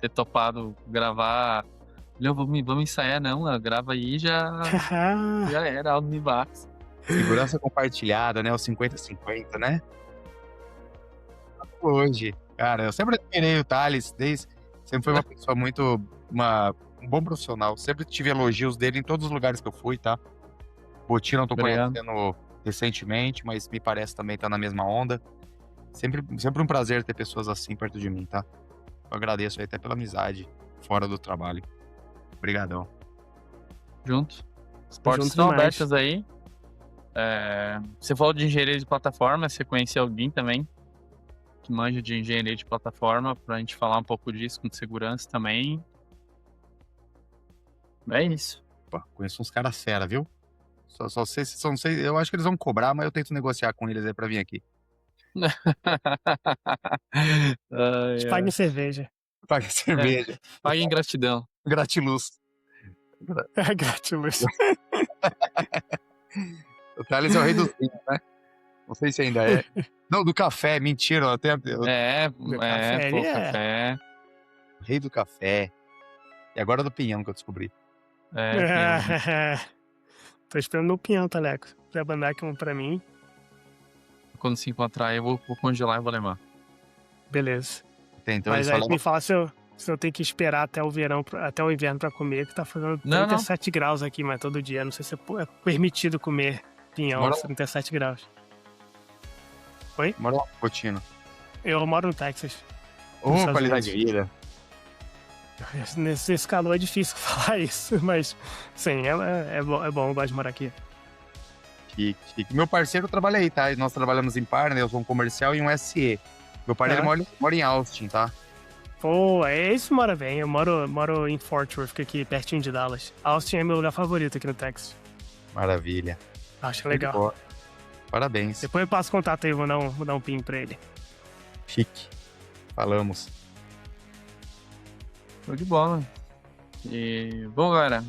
ter topado gravar. Não, vamos ensaiar, não, grava aí, já era, alto de Vax. Segurança compartilhada, né? O 50-50, né? Hoje, cara, eu sempre admirei o Thales, sempre foi uma pessoa um bom profissional. Sempre tive elogios dele em todos os lugares que eu fui, tá? Botina eu tô conhecendo recentemente, mas me parece também tá na mesma onda. Sempre um prazer ter pessoas assim perto de mim, tá? Eu agradeço aí até pela amizade fora do trabalho. Obrigadão. Junto. As portas estão abertas aí. Você falou de engenharia de plataforma, você conheceu alguém também que manja de engenharia de plataforma pra gente falar um pouco disso com segurança também. É isso. Opa, conheço uns caras fera, viu? Só sei, eu acho que eles vão cobrar, mas eu tento negociar com eles aí pra vir aqui. Pague cerveja. Pague cerveja. Pague em gratidão. Gratiluz. Gratiluz. O Thales é o rei dos vinhos, né? Não sei se ainda é. Não, do café, mentira. Café. Rei do café. E agora do pinhão que eu descobri. Tô esperando meu pinhão, Taleco. Pra mandar aqui um pra mim. Quando se encontrar, eu vou congelar e vou levar. Beleza. Então, mas aí me fala se eu tenho que esperar até o inverno pra comer, que tá fazendo 37 graus aqui, mas todo dia. Não sei se é permitido comer pinhão a 37 graus. Oi? Mora lá no Botina. Eu moro no Texas. Qualidade de vida. Nesse calor é difícil falar isso, mas sim, é bom, eu gosto de morar aqui. Meu parceiro trabalha aí, tá? Nós trabalhamos em partner, eu sou um comercial e um SE. Meu parceiro mora em Austin, tá? Pô, esse mora bem. Eu moro em Fort Worth, aqui pertinho de Dallas. Austin é meu lugar favorito aqui no Texas. Maravilha. Acho legal. Parabéns. Depois eu passo contato aí, vou dar um ping pra ele. Chique. Falamos. Show de bola. E, bom, galera,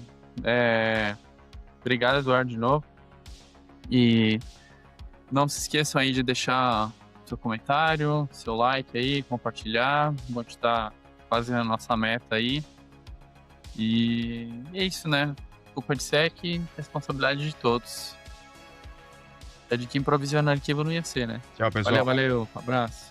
obrigado, Eduardo, de novo. E não se esqueçam aí de deixar seu comentário, seu like aí, compartilhar. Vamos estar fazendo a nossa meta aí. E é isso, né? Culpa de SEC, responsabilidade de todos. É de quem provisiona arquivo não ia ser, né? Tchau, pessoal. Valeu. Abraço.